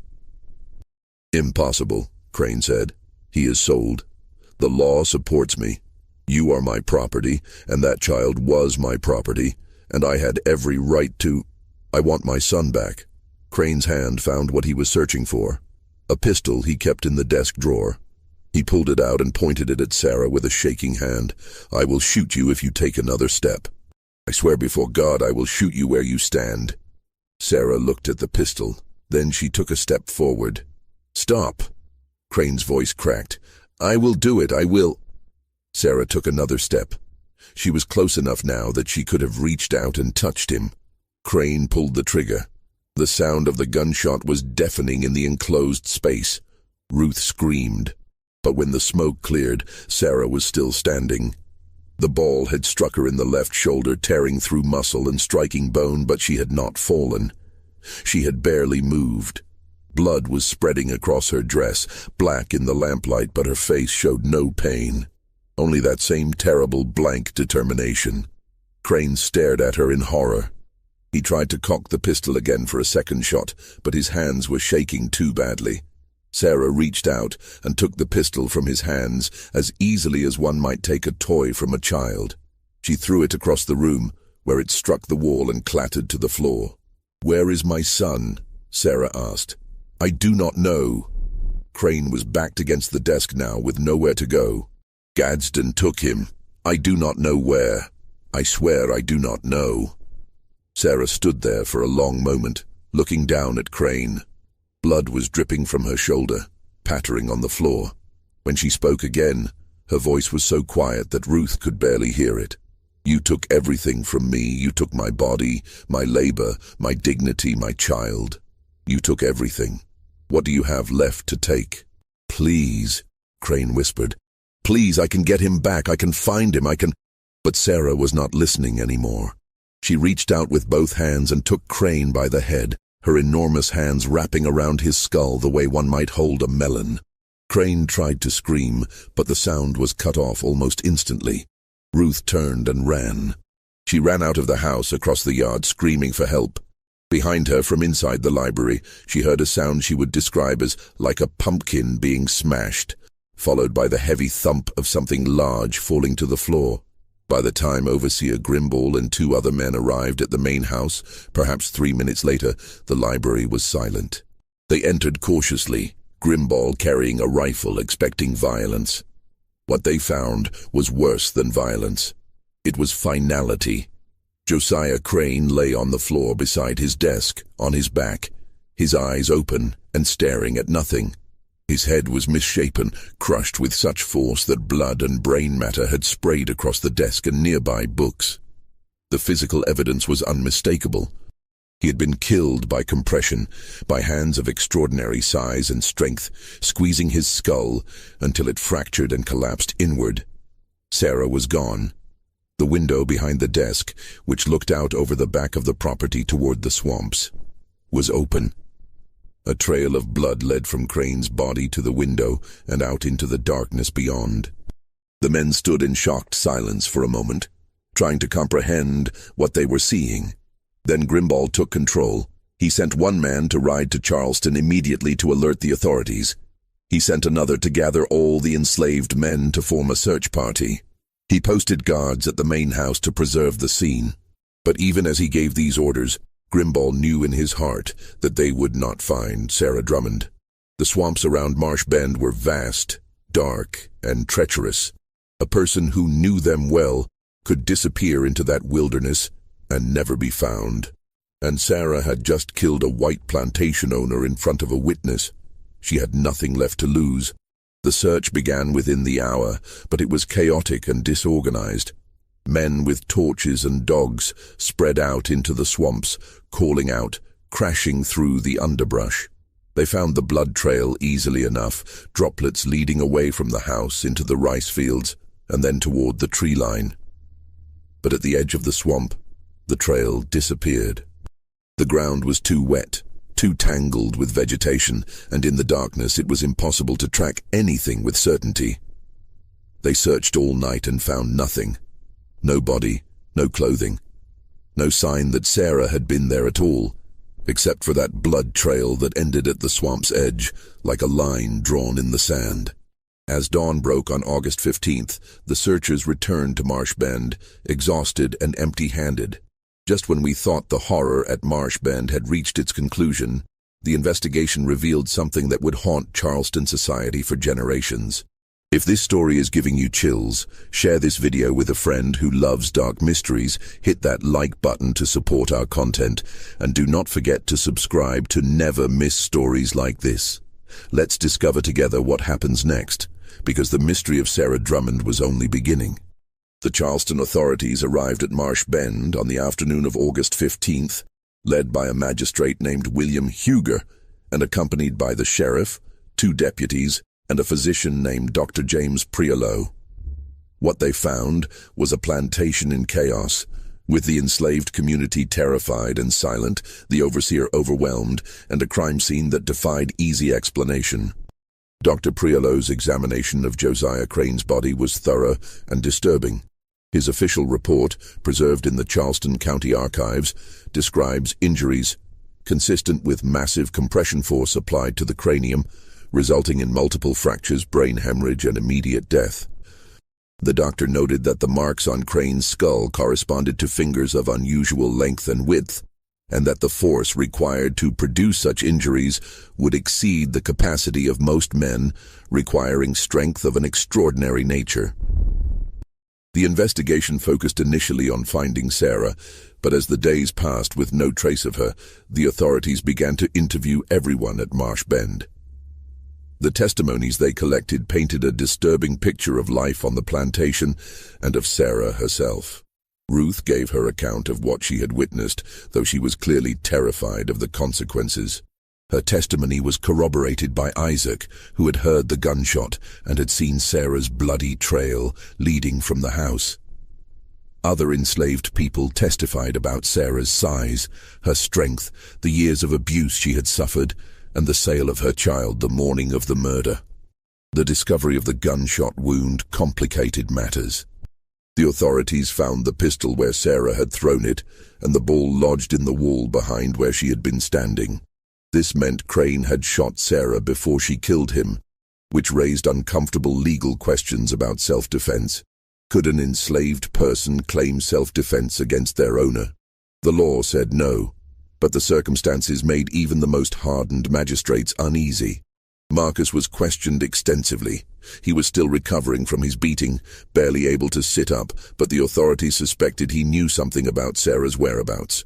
"Impossible," Crane said. "He is sold. The law supports me. You are my property, and that child was my property, and I had every right to... I want my son back." Crane's hand found what he was searching for, a pistol he kept in the desk drawer. He pulled it out and pointed it at Sarah with a shaking hand. "I will shoot you if you take another step. I swear before God I will shoot you where you stand." Sarah looked at the pistol. Then she took a step forward. "Stop." Crane's voice cracked. "I will do it, I will." Sarah took another step. She was close enough now that she could have reached out and touched him. Crane pulled the trigger. The sound of the gunshot was deafening in the enclosed space. Ruth screamed. But when the smoke cleared, Sarah was still standing. The ball had struck her in the left shoulder, tearing through muscle and striking bone, but she had not fallen. She had barely moved. Blood was spreading across her dress, black in the lamplight, but her face showed no pain. Only that same terrible blank determination. Crane stared at her in horror. He tried to cock the pistol again for a second shot, but his hands were shaking too badly. Sarah reached out and took the pistol from his hands as easily as one might take a toy from a child. She threw it across the room, where it struck the wall and clattered to the floor. "Where is my son?" Sarah asked. "I do not know." Crane was backed against the desk now with nowhere to go. "Gadsden took him. I do not know where. I swear I do not know." Sarah stood there for a long moment, looking down at Crane. Blood was dripping from her shoulder, pattering on the floor. When she spoke again, her voice was so quiet that Ruth could barely hear it. "You took everything from me. You took my body, my labor, my dignity, my child. You took everything. What do you have left to take?" "Please," Crane whispered. "Please, I can get him back. I can find him. I can—" But Sarah was not listening anymore. She reached out with both hands and took Crane by the head, her enormous hands wrapping around his skull the way one might hold a melon. Crane tried to scream, but the sound was cut off almost instantly. Ruth turned and ran. She ran out of the house across the yard, screaming for help. Behind her, from inside the library, she heard a sound she would describe as like a pumpkin being smashed, followed by the heavy thump of something large falling to the floor. By the time Overseer Grimball and 2 other men arrived at the main house, perhaps 3 minutes later, the library was silent. They entered cautiously, Grimball carrying a rifle, expecting violence. What they found was worse than violence. It was finality. Josiah Crane lay on the floor beside his desk, on his back, his eyes open and staring at nothing. His head was misshapen, crushed with such force that blood and brain matter had sprayed across the desk and nearby books. The physical evidence was unmistakable. He had been killed by compression, by hands of extraordinary size and strength, squeezing his skull until it fractured and collapsed inward. Sarah was gone. The window behind the desk, which looked out over the back of the property toward the swamps, was open. A trail of blood led from Crane's body to the window and out into the darkness beyond. The men stood in shocked silence for a moment, trying to comprehend what they were seeing. Then Grimball took control. He sent one man to ride to Charleston immediately to alert the authorities. He sent another to gather all the enslaved men to form a search party. He posted guards at the main house to preserve the scene. But even as he gave these orders, Grimball knew in his heart that they would not find Sarah Drummond. The swamps around Marsh Bend were vast, dark, and treacherous. A person who knew them well could disappear into that wilderness and never be found. And Sarah had just killed a white plantation owner in front of a witness. She had nothing left to lose. The search began within the hour, but it was chaotic and disorganized. Men with torches and dogs spread out into the swamps, calling out, crashing through the underbrush. They found the blood trail easily enough, droplets leading away from the house into the rice fields and then toward the tree line. But at the edge of the swamp, the trail disappeared. The ground was too wet, too tangled with vegetation, and in the darkness it was impossible to track anything with certainty. They searched all night and found nothing. No body, no clothing, no sign that Sarah had been there at all, except for that blood trail that ended at the swamp's edge, like a line drawn in the sand. As dawn broke on August 15th, the searchers returned to Marsh Bend, exhausted and empty-handed. Just when we thought the horror at Marsh Bend had reached its conclusion, the investigation revealed something that would haunt Charleston society for generations. If this story is giving you chills, share this video with a friend who loves dark mysteries, hit that like button to support our content, and do not forget to subscribe to never miss stories like this. Let's discover together what happens next, because the mystery of Sarah Drummond was only beginning. The Charleston authorities arrived at Marsh Bend on the afternoon of August 15th, led by a magistrate named William Huger, and accompanied by the sheriff, 2 deputies, and a physician named Dr. James Priolo. What they found was a plantation in chaos, With the enslaved community terrified and silent, the overseer overwhelmed, and a crime scene that defied easy explanation. Dr. Priolo's examination of Josiah Crane's body was thorough and disturbing. His official report, preserved in the Charleston County Archives, describes injuries consistent with massive compression force applied to the cranium, resulting in multiple fractures, brain hemorrhage, and immediate death. The doctor noted that the marks on Crane's skull corresponded to fingers of unusual length and width, and that the force required to produce such injuries would exceed the capacity of most men, requiring strength of an extraordinary nature. The investigation focused initially on finding Sarah, but as the days passed with no trace of her, the authorities began to interview everyone at Marsh Bend. The testimonies they collected painted a disturbing picture of life on the plantation and of Sarah herself. Ruth gave her account of what she had witnessed, though she was clearly terrified of the consequences. Her testimony was corroborated by Isaac, who had heard the gunshot and had seen Sarah's bloody trail leading from the house. Other enslaved people testified about Sarah's size, her strength, the years of abuse she had suffered, and the sale of her child the morning of the murder. The discovery of the gunshot wound complicated matters. The authorities found the pistol where Sarah had thrown it, and the ball lodged in the wall behind where she had been standing. This meant Crane had shot Sarah before she killed him, which raised uncomfortable legal questions about self-defense. Could an enslaved person claim self-defense against their owner? The law said no, but the circumstances made even the most hardened magistrates uneasy. Marcus was questioned extensively. He was still recovering from his beating, barely able to sit up, but the authorities suspected he knew something about Sarah's whereabouts.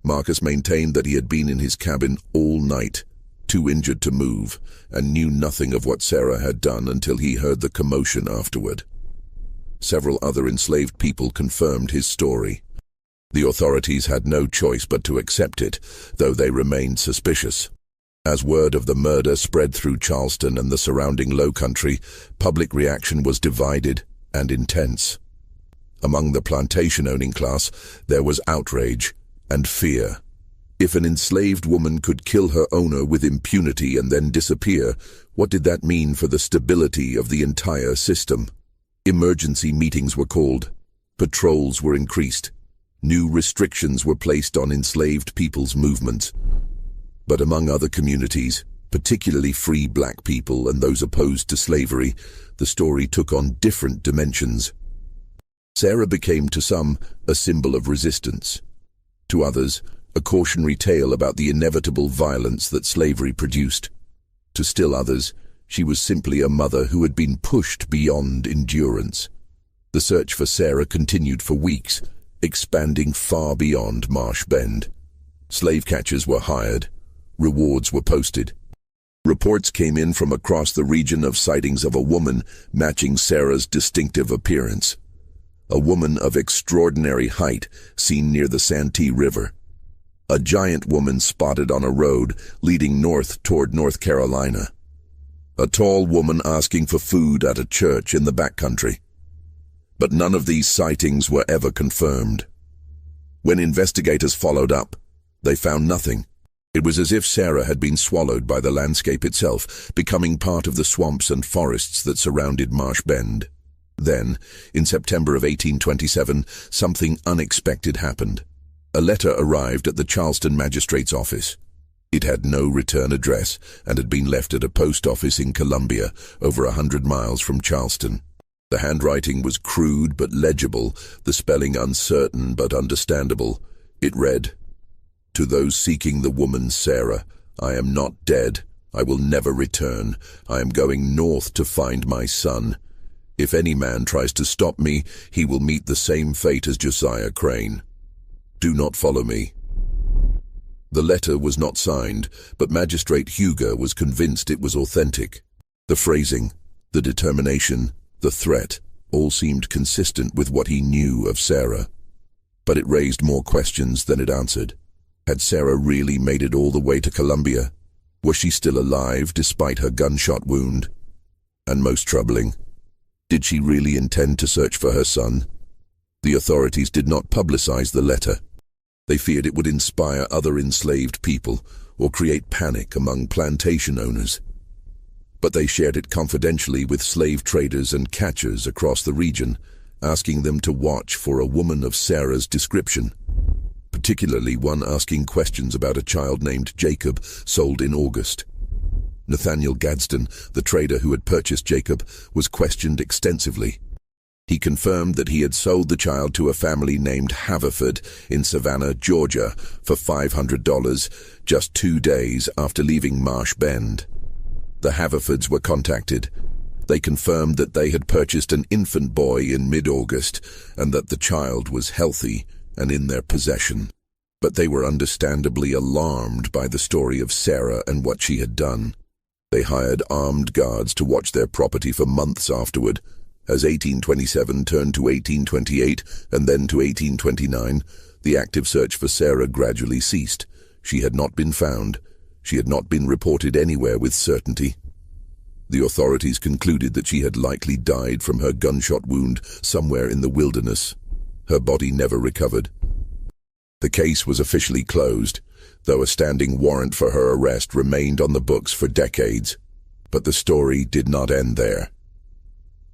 Marcus maintained that he had been in his cabin all night, too injured to move, and knew nothing of what Sarah had done until he heard the commotion afterward. Several other enslaved people confirmed his story. The authorities had no choice but to accept it, though they remained suspicious. As word of the murder spread through Charleston and the surrounding Low Country, public reaction was divided and intense. Among the plantation-owning class, there was outrage and fear. If an enslaved woman could kill her owner with impunity and then disappear, what did that mean for the stability of the entire system? Emergency meetings were called. Patrols were increased. New restrictions were placed on enslaved people's movements. But among other communities, particularly free black people and those opposed to slavery, the story took on different dimensions. Sarah became to some a symbol of resistance. To others, a cautionary tale about the inevitable violence that slavery produced. To still others, she was simply a mother who had been pushed beyond endurance. The search for Sarah continued for weeks, expanding far beyond Marsh Bend. Slave catchers were hired. Rewards were posted. Reports came in from across the region of sightings of a woman matching Sarah's distinctive appearance. A woman of extraordinary height seen near the Santee River. A giant woman spotted on a road leading north toward North Carolina. A tall woman asking for food at a church in the backcountry. But none of these sightings were ever confirmed. When investigators followed up, they found nothing. It was as if Sarah had been swallowed by the landscape itself, becoming part of the swamps and forests that surrounded Marsh Bend. Then, in September of 1827, something unexpected happened. A letter arrived at the Charleston magistrate's office. It had no return address and had been left at a post office in Columbia, over 100 miles from Charleston. The handwriting was crude but legible, the spelling uncertain but understandable. It read, "To those seeking the woman Sarah, I am not dead. I will never return. I am going north to find my son. If any man tries to stop me, he will meet the same fate as Josiah Crane. Do not follow me." The letter was not signed, but Magistrate Huger was convinced it was authentic. The phrasing, the determination, the threat, all seemed consistent with what he knew of Sarah. But it raised more questions than it answered. Had Sarah really made it all the way to Columbia? Was she still alive despite her gunshot wound? And most troubling, did she really intend to search for her son? The authorities did not publicize the letter. They feared it would inspire other enslaved people or create panic among plantation owners. But they shared it confidentially with slave traders and catchers across the region, asking them to watch for a woman of Sarah's description, particularly one asking questions about a child named Jacob, sold in August. Nathaniel Gadsden, the trader who had purchased Jacob, was questioned extensively. He confirmed that he had sold the child to a family named Haverford in Savannah, Georgia, for $500 just 2 days after leaving Marsh Bend. The Haverfords were contacted. They confirmed that they had purchased an infant boy in mid-August and that the child was healthy and in their possession. But they were understandably alarmed by the story of Sarah and what she had done. They hired armed guards to watch their property for months afterward. As 1827 turned to 1828 and then to 1829, the active search for Sarah gradually ceased. She had not been found. She had not been reported anywhere with certainty. The authorities concluded that she had likely died from her gunshot wound somewhere in the wilderness. Her body never recovered. The case was officially closed, though a standing warrant for her arrest remained on the books for decades. But the story did not end there.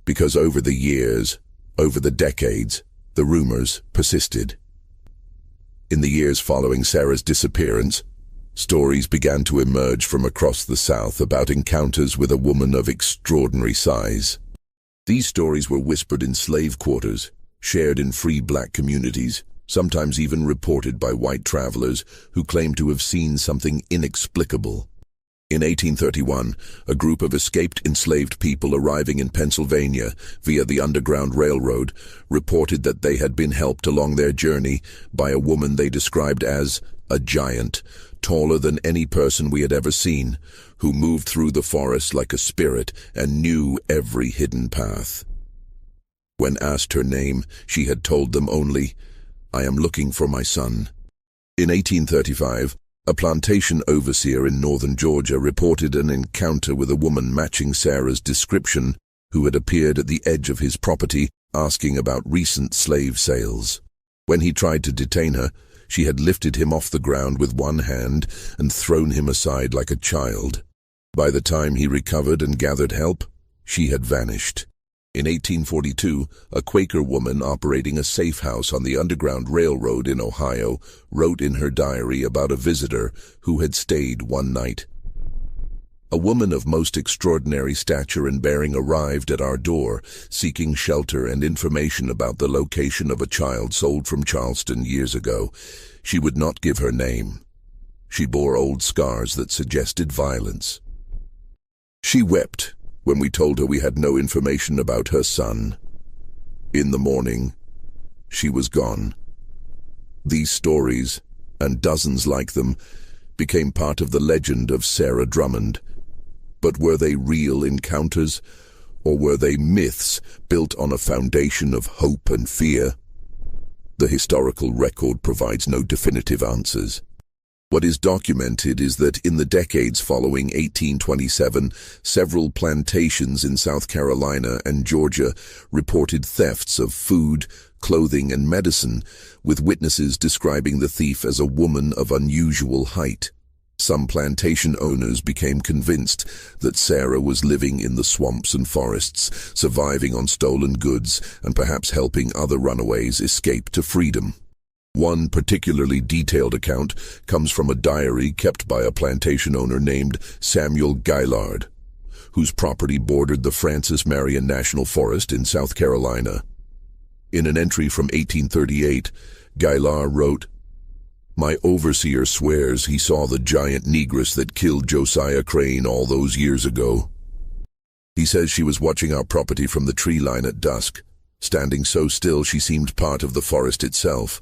Because over the years, over the decades, the rumors persisted. In the years following Sarah's disappearance, stories began to emerge from across the South about encounters with a woman of extraordinary size. These stories were whispered in slave quarters, shared in free black communities, sometimes even reported by white travelers who claimed to have seen something inexplicable. In 1831, a group of escaped enslaved people arriving in Pennsylvania via the Underground Railroad reported that they had been helped along their journey by a woman they described as a giant, taller than any person we had ever seen, who moved through the forest like a spirit and knew every hidden path. When asked her name, she had told them only, "I am looking for my son." In 1835, a plantation overseer in northern Georgia reported an encounter with a woman matching Sarah's description who had appeared at the edge of his property asking about recent slave sales. When he tried to detain her, she had lifted him off the ground with one hand and thrown him aside like a child. By the time he recovered and gathered help, she had vanished. In 1842, a Quaker woman operating a safe house on the Underground Railroad in Ohio wrote in her diary about a visitor who had stayed one night. "A woman of most extraordinary stature and bearing arrived at our door, seeking shelter and information about the location of a child sold from Charleston years ago. She would not give her name. She bore old scars that suggested violence. She wept when we told her we had no information about her son. In the morning, she was gone." These stories, and dozens like them, became part of the legend of Sarah Drummond. But were they real encounters, or were they myths built on a foundation of hope and fear? The historical record provides no definitive answers. What is documented is that in the decades following 1827, several plantations in South Carolina and Georgia reported thefts of food, clothing, and medicine, with witnesses describing the thief as a woman of unusual height. Some plantation owners became convinced that Sarah was living in the swamps and forests, surviving on stolen goods, and perhaps helping other runaways escape to freedom. One particularly detailed account comes from a diary kept by a plantation owner named Samuel Gaillard, whose property bordered the Francis Marion National Forest in South Carolina. In an entry from 1838, Gaillard wrote, "My overseer swears he saw the giant negress that killed Josiah Crane all those years ago. He says she was watching our property from the tree line at dusk, standing so still she seemed part of the forest itself.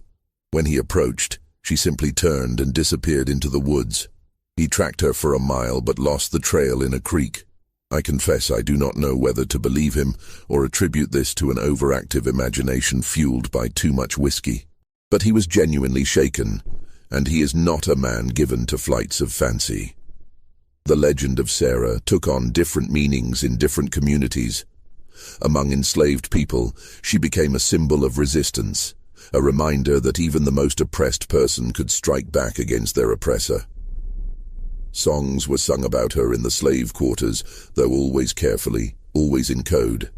When he approached, she simply turned and disappeared into the woods. He tracked her for a mile but lost the trail in a creek. I confess I do not know whether to believe him or attribute this to an overactive imagination fueled by too much whiskey. But he was genuinely shaken, and he is not a man given to flights of fancy." The legend of Sarah took on different meanings in different communities. Among enslaved people, she became a symbol of resistance, a reminder that even the most oppressed person could strike back against their oppressor. Songs were sung about her in the slave quarters, though always carefully, always in code.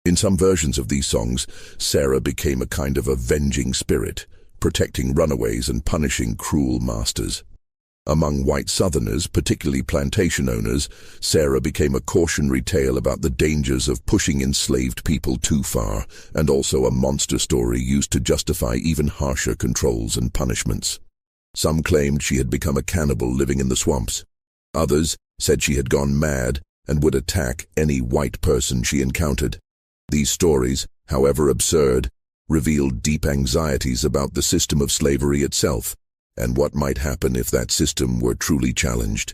In some versions of these songs, Sarah became a kind of avenging spirit, protecting runaways and punishing cruel masters. Among white Southerners, particularly plantation owners, Sarah became a cautionary tale about the dangers of pushing enslaved people too far, and also a monster story used to justify even harsher controls and punishments. Some claimed she had become a cannibal living in the swamps. Others said she had gone mad and would attack any white person she encountered. These stories, however absurd, revealed deep anxieties about the system of slavery itself, and what might happen if that system were truly challenged.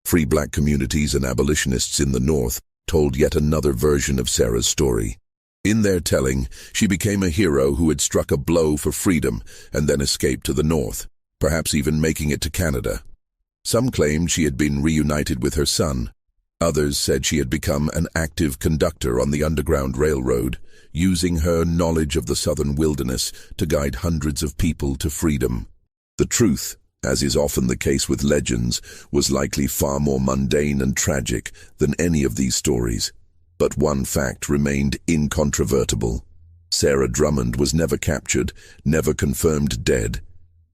Free black communities and abolitionists in the North told yet another version of Sarah's story. In their telling, she became a hero who had struck a blow for freedom and then escaped to the North, perhaps even making it to Canada. Some claimed she had been reunited with her son. Others said she had become an active conductor on the Underground Railroad, using her knowledge of the southern wilderness to guide hundreds of people to freedom. The truth, as is often the case with legends, was likely far more mundane and tragic than any of these stories. But one fact remained incontrovertible. Sarah Drummond was never captured, never confirmed dead,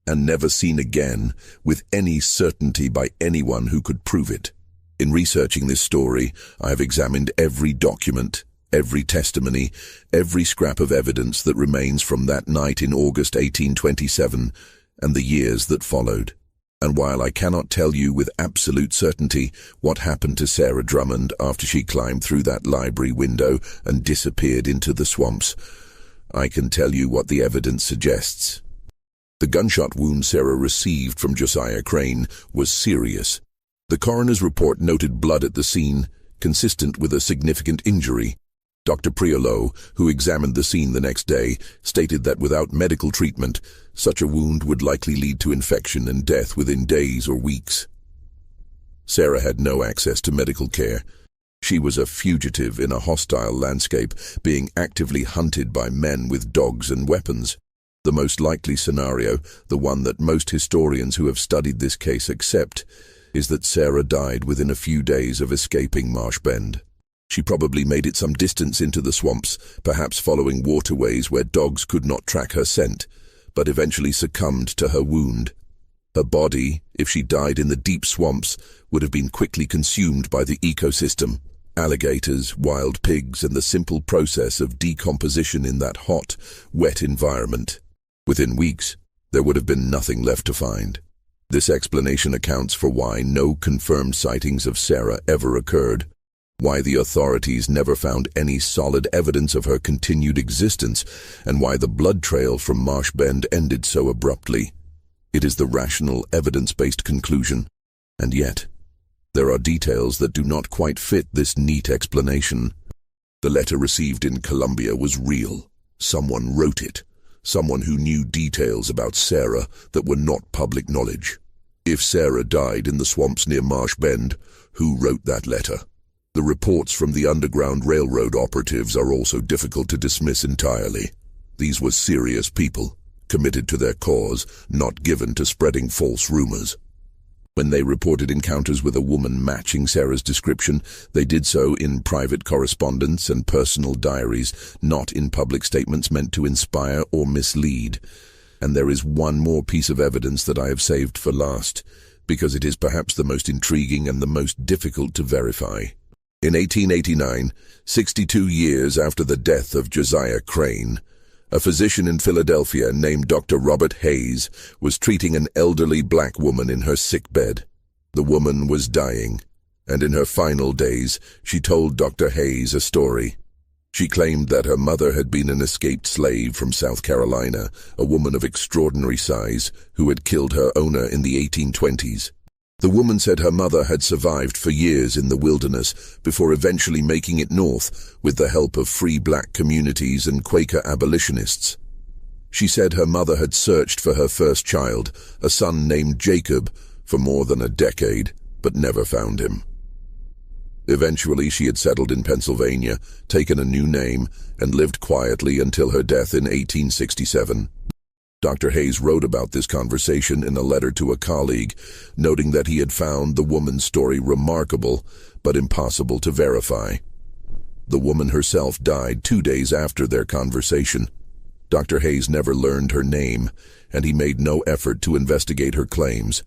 and never seen again with any certainty by anyone who could prove it. In researching this story, I have examined every document, every testimony, every scrap of evidence that remains from that night in August 1827, and the years that followed. And while I cannot tell you with absolute certainty what happened to Sarah Drummond after she climbed through that library window and disappeared into the swamps, I can tell you what the evidence suggests. The gunshot wound Sarah received from Josiah Crane was serious. The coroner's report noted blood at the scene, consistent with a significant injury. Dr. Priolo, who examined the scene the next day, stated that without medical treatment, such a wound would likely lead to infection and death within days or weeks. Sarah had no access to medical care. She was a fugitive in a hostile landscape, being actively hunted by men with dogs and weapons. The most likely scenario, the one that most historians who have studied this case accept, is that Sarah died within a few days of escaping Marsh Bend. She probably made it some distance into the swamps, perhaps following waterways where dogs could not track her scent, but eventually succumbed to her wound. Her body, if she died in the deep swamps, would have been quickly consumed by the ecosystem. Alligators, wild pigs, and the simple process of decomposition in that hot, wet environment. Within weeks, there would have been nothing left to find. This explanation accounts for why no confirmed sightings of Sarah ever occurred, why the authorities never found any solid evidence of her continued existence, and why the blood trail from Marsh Bend ended so abruptly. It is the rational, evidence-based conclusion, and yet, there are details that do not quite fit this neat explanation. The letter received in Colombia was real. Someone wrote it. Someone who knew details about Sarah that were not public knowledge. If Sarah died in the swamps near Marsh Bend, who wrote that letter? The reports from the Underground Railroad operatives are also difficult to dismiss entirely. These were serious people, committed to their cause, not given to spreading false rumors. When they reported encounters with a woman matching Sarah's description, they did so in private correspondence and personal diaries, not in public statements meant to inspire or mislead. And there is one more piece of evidence that I have saved for last, because it is perhaps the most intriguing and the most difficult to verify. In 1889, 62 years after the death of Josiah Crane, a physician in Philadelphia named Dr. Robert Hayes was treating an elderly black woman in her sickbed. The woman was dying, and in her final days, she told Dr. Hayes a story. She claimed that her mother had been an escaped slave from South Carolina, a woman of extraordinary size, who had killed her owner in the 1820s. The woman said her mother had survived for years in the wilderness before eventually making it north with the help of free black communities and Quaker abolitionists. She said her mother had searched for her first child, a son named Jacob, for more than a decade, but never found him. Eventually, she had settled in Pennsylvania, taken a new name, and lived quietly until her death in 1867. Dr. Hayes wrote about this conversation in a letter to a colleague, noting that he had found the woman's story remarkable, but impossible to verify. The woman herself died 2 days after their conversation. Dr. Hayes never learned her name, and he made no effort to investigate her claims.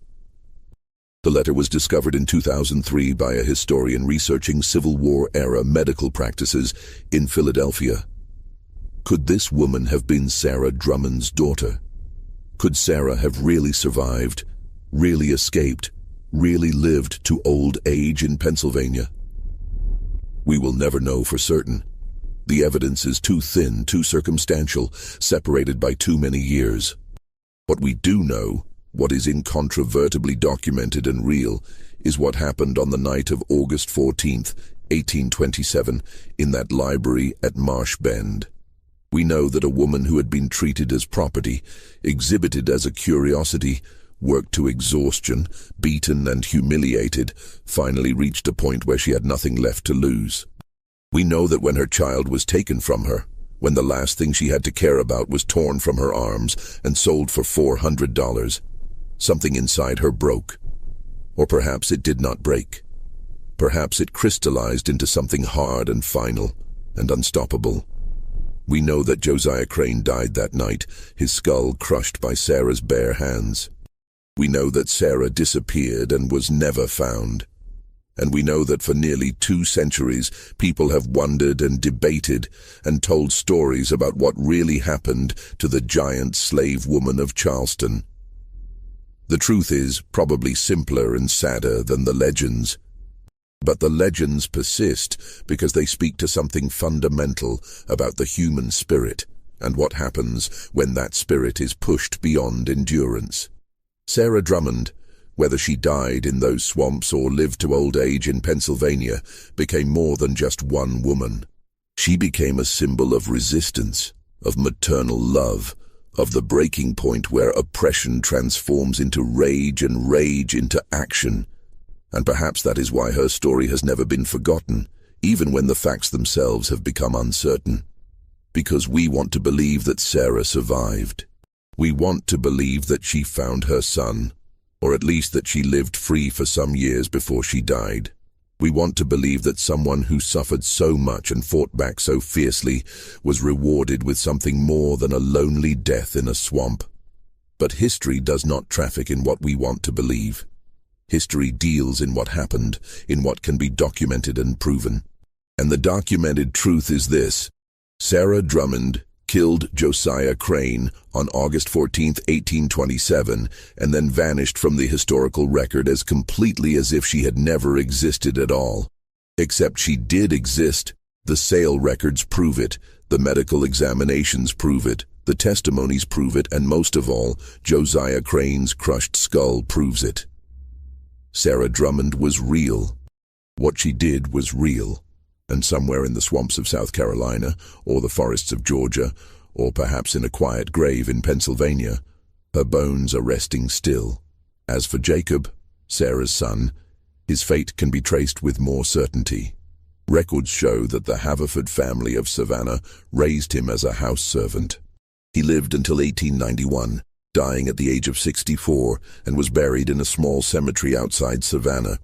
The letter was discovered in 2003 by a historian researching Civil War-era medical practices in Philadelphia. Could this woman have been Sarah Drummond's daughter? Could Sarah have really survived, really escaped, really lived to old age in Pennsylvania? We will never know for certain. The evidence is too thin, too circumstantial, separated by too many years. What we do know, what is incontrovertibly documented and real, is what happened on the night of August 14th, 1827, in that library at Marsh Bend. We know that a woman who had been treated as property, exhibited as a curiosity, worked to exhaustion, beaten and humiliated, finally reached a point where she had nothing left to lose. We know that when her child was taken from her, when the last thing she had to care about was torn from her arms and sold for $400, something inside her broke. Or perhaps it did not break. Perhaps it crystallized into something hard and final and unstoppable. We know that Josiah Crane died that night, his skull crushed by Sarah's bare hands. We know that Sarah disappeared and was never found. And we know that for nearly 2 centuries, people have wondered and debated and told stories about what really happened to the giant slave woman of Charleston. The truth is probably simpler and sadder than the legends. But the legends persist because they speak to something fundamental about the human spirit and what happens when that spirit is pushed beyond endurance. Sarah Drummond, whether she died in those swamps or lived to old age in Pennsylvania, became more than just one woman. She became a symbol of resistance, of maternal love, of the breaking point where oppression transforms into rage and rage into action. And perhaps that is why her story has never been forgotten, even when the facts themselves have become uncertain. Because we want to believe that Sarah survived. We want to believe that she found her son, or at least that she lived free for some years before she died. We want to believe that someone who suffered so much and fought back so fiercely was rewarded with something more than a lonely death in a swamp. But history does not traffic in what we want to believe. History deals in what happened, in what can be documented and proven. And the documented truth is this: Sarah Drummond killed Josiah Crane on August 14, 1827, and then vanished from the historical record as completely as if she had never existed at all. Except she did exist. The sale records prove it, the medical examinations prove it, the testimonies prove it, and most of all, Josiah Crane's crushed skull proves it. Sarah Drummond was real. What she did was real. And somewhere in the swamps of South Carolina, or the forests of Georgia, or perhaps in a quiet grave in Pennsylvania, her bones are resting still. As for Jacob, Sarah's son, his fate can be traced with more certainty. Records show that the Haverford family of Savannah raised him as a house servant. He lived until 1891, dying at the age of 64, and was buried in a small cemetery outside Savannah.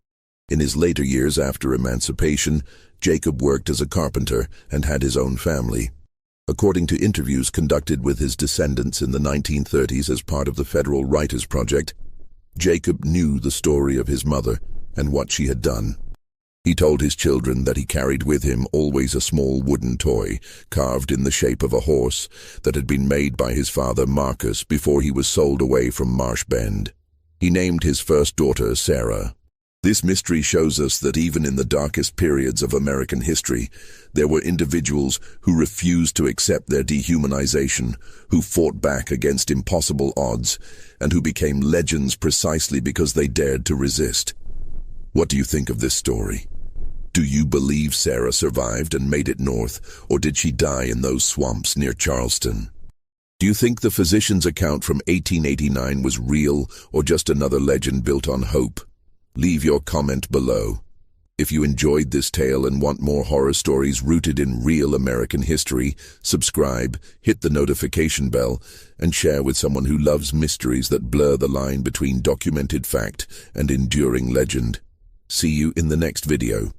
In his later years after emancipation, Jacob worked as a carpenter and had his own family. According to interviews conducted with his descendants in the 1930s as part of the Federal Writers Project, Jacob knew the story of his mother and what she had done. He told his children that he carried with him always a small wooden toy, carved in the shape of a horse, that had been made by his father Marcus before he was sold away from Marsh Bend. He named his first daughter Sarah. This mystery shows us that even in the darkest periods of American history, there were individuals who refused to accept their dehumanization, who fought back against impossible odds, and who became legends precisely because they dared to resist. What do you think of this story? Do you believe Sarah survived and made it north, or did she die in those swamps near Charleston? Do you think the physician's account from 1889 was real, or just another legend built on hope? Leave your comment below. If you enjoyed this tale and want more horror stories rooted in real American history, subscribe, hit the notification bell, and share with someone who loves mysteries that blur the line between documented fact and enduring legend. See you in the next video.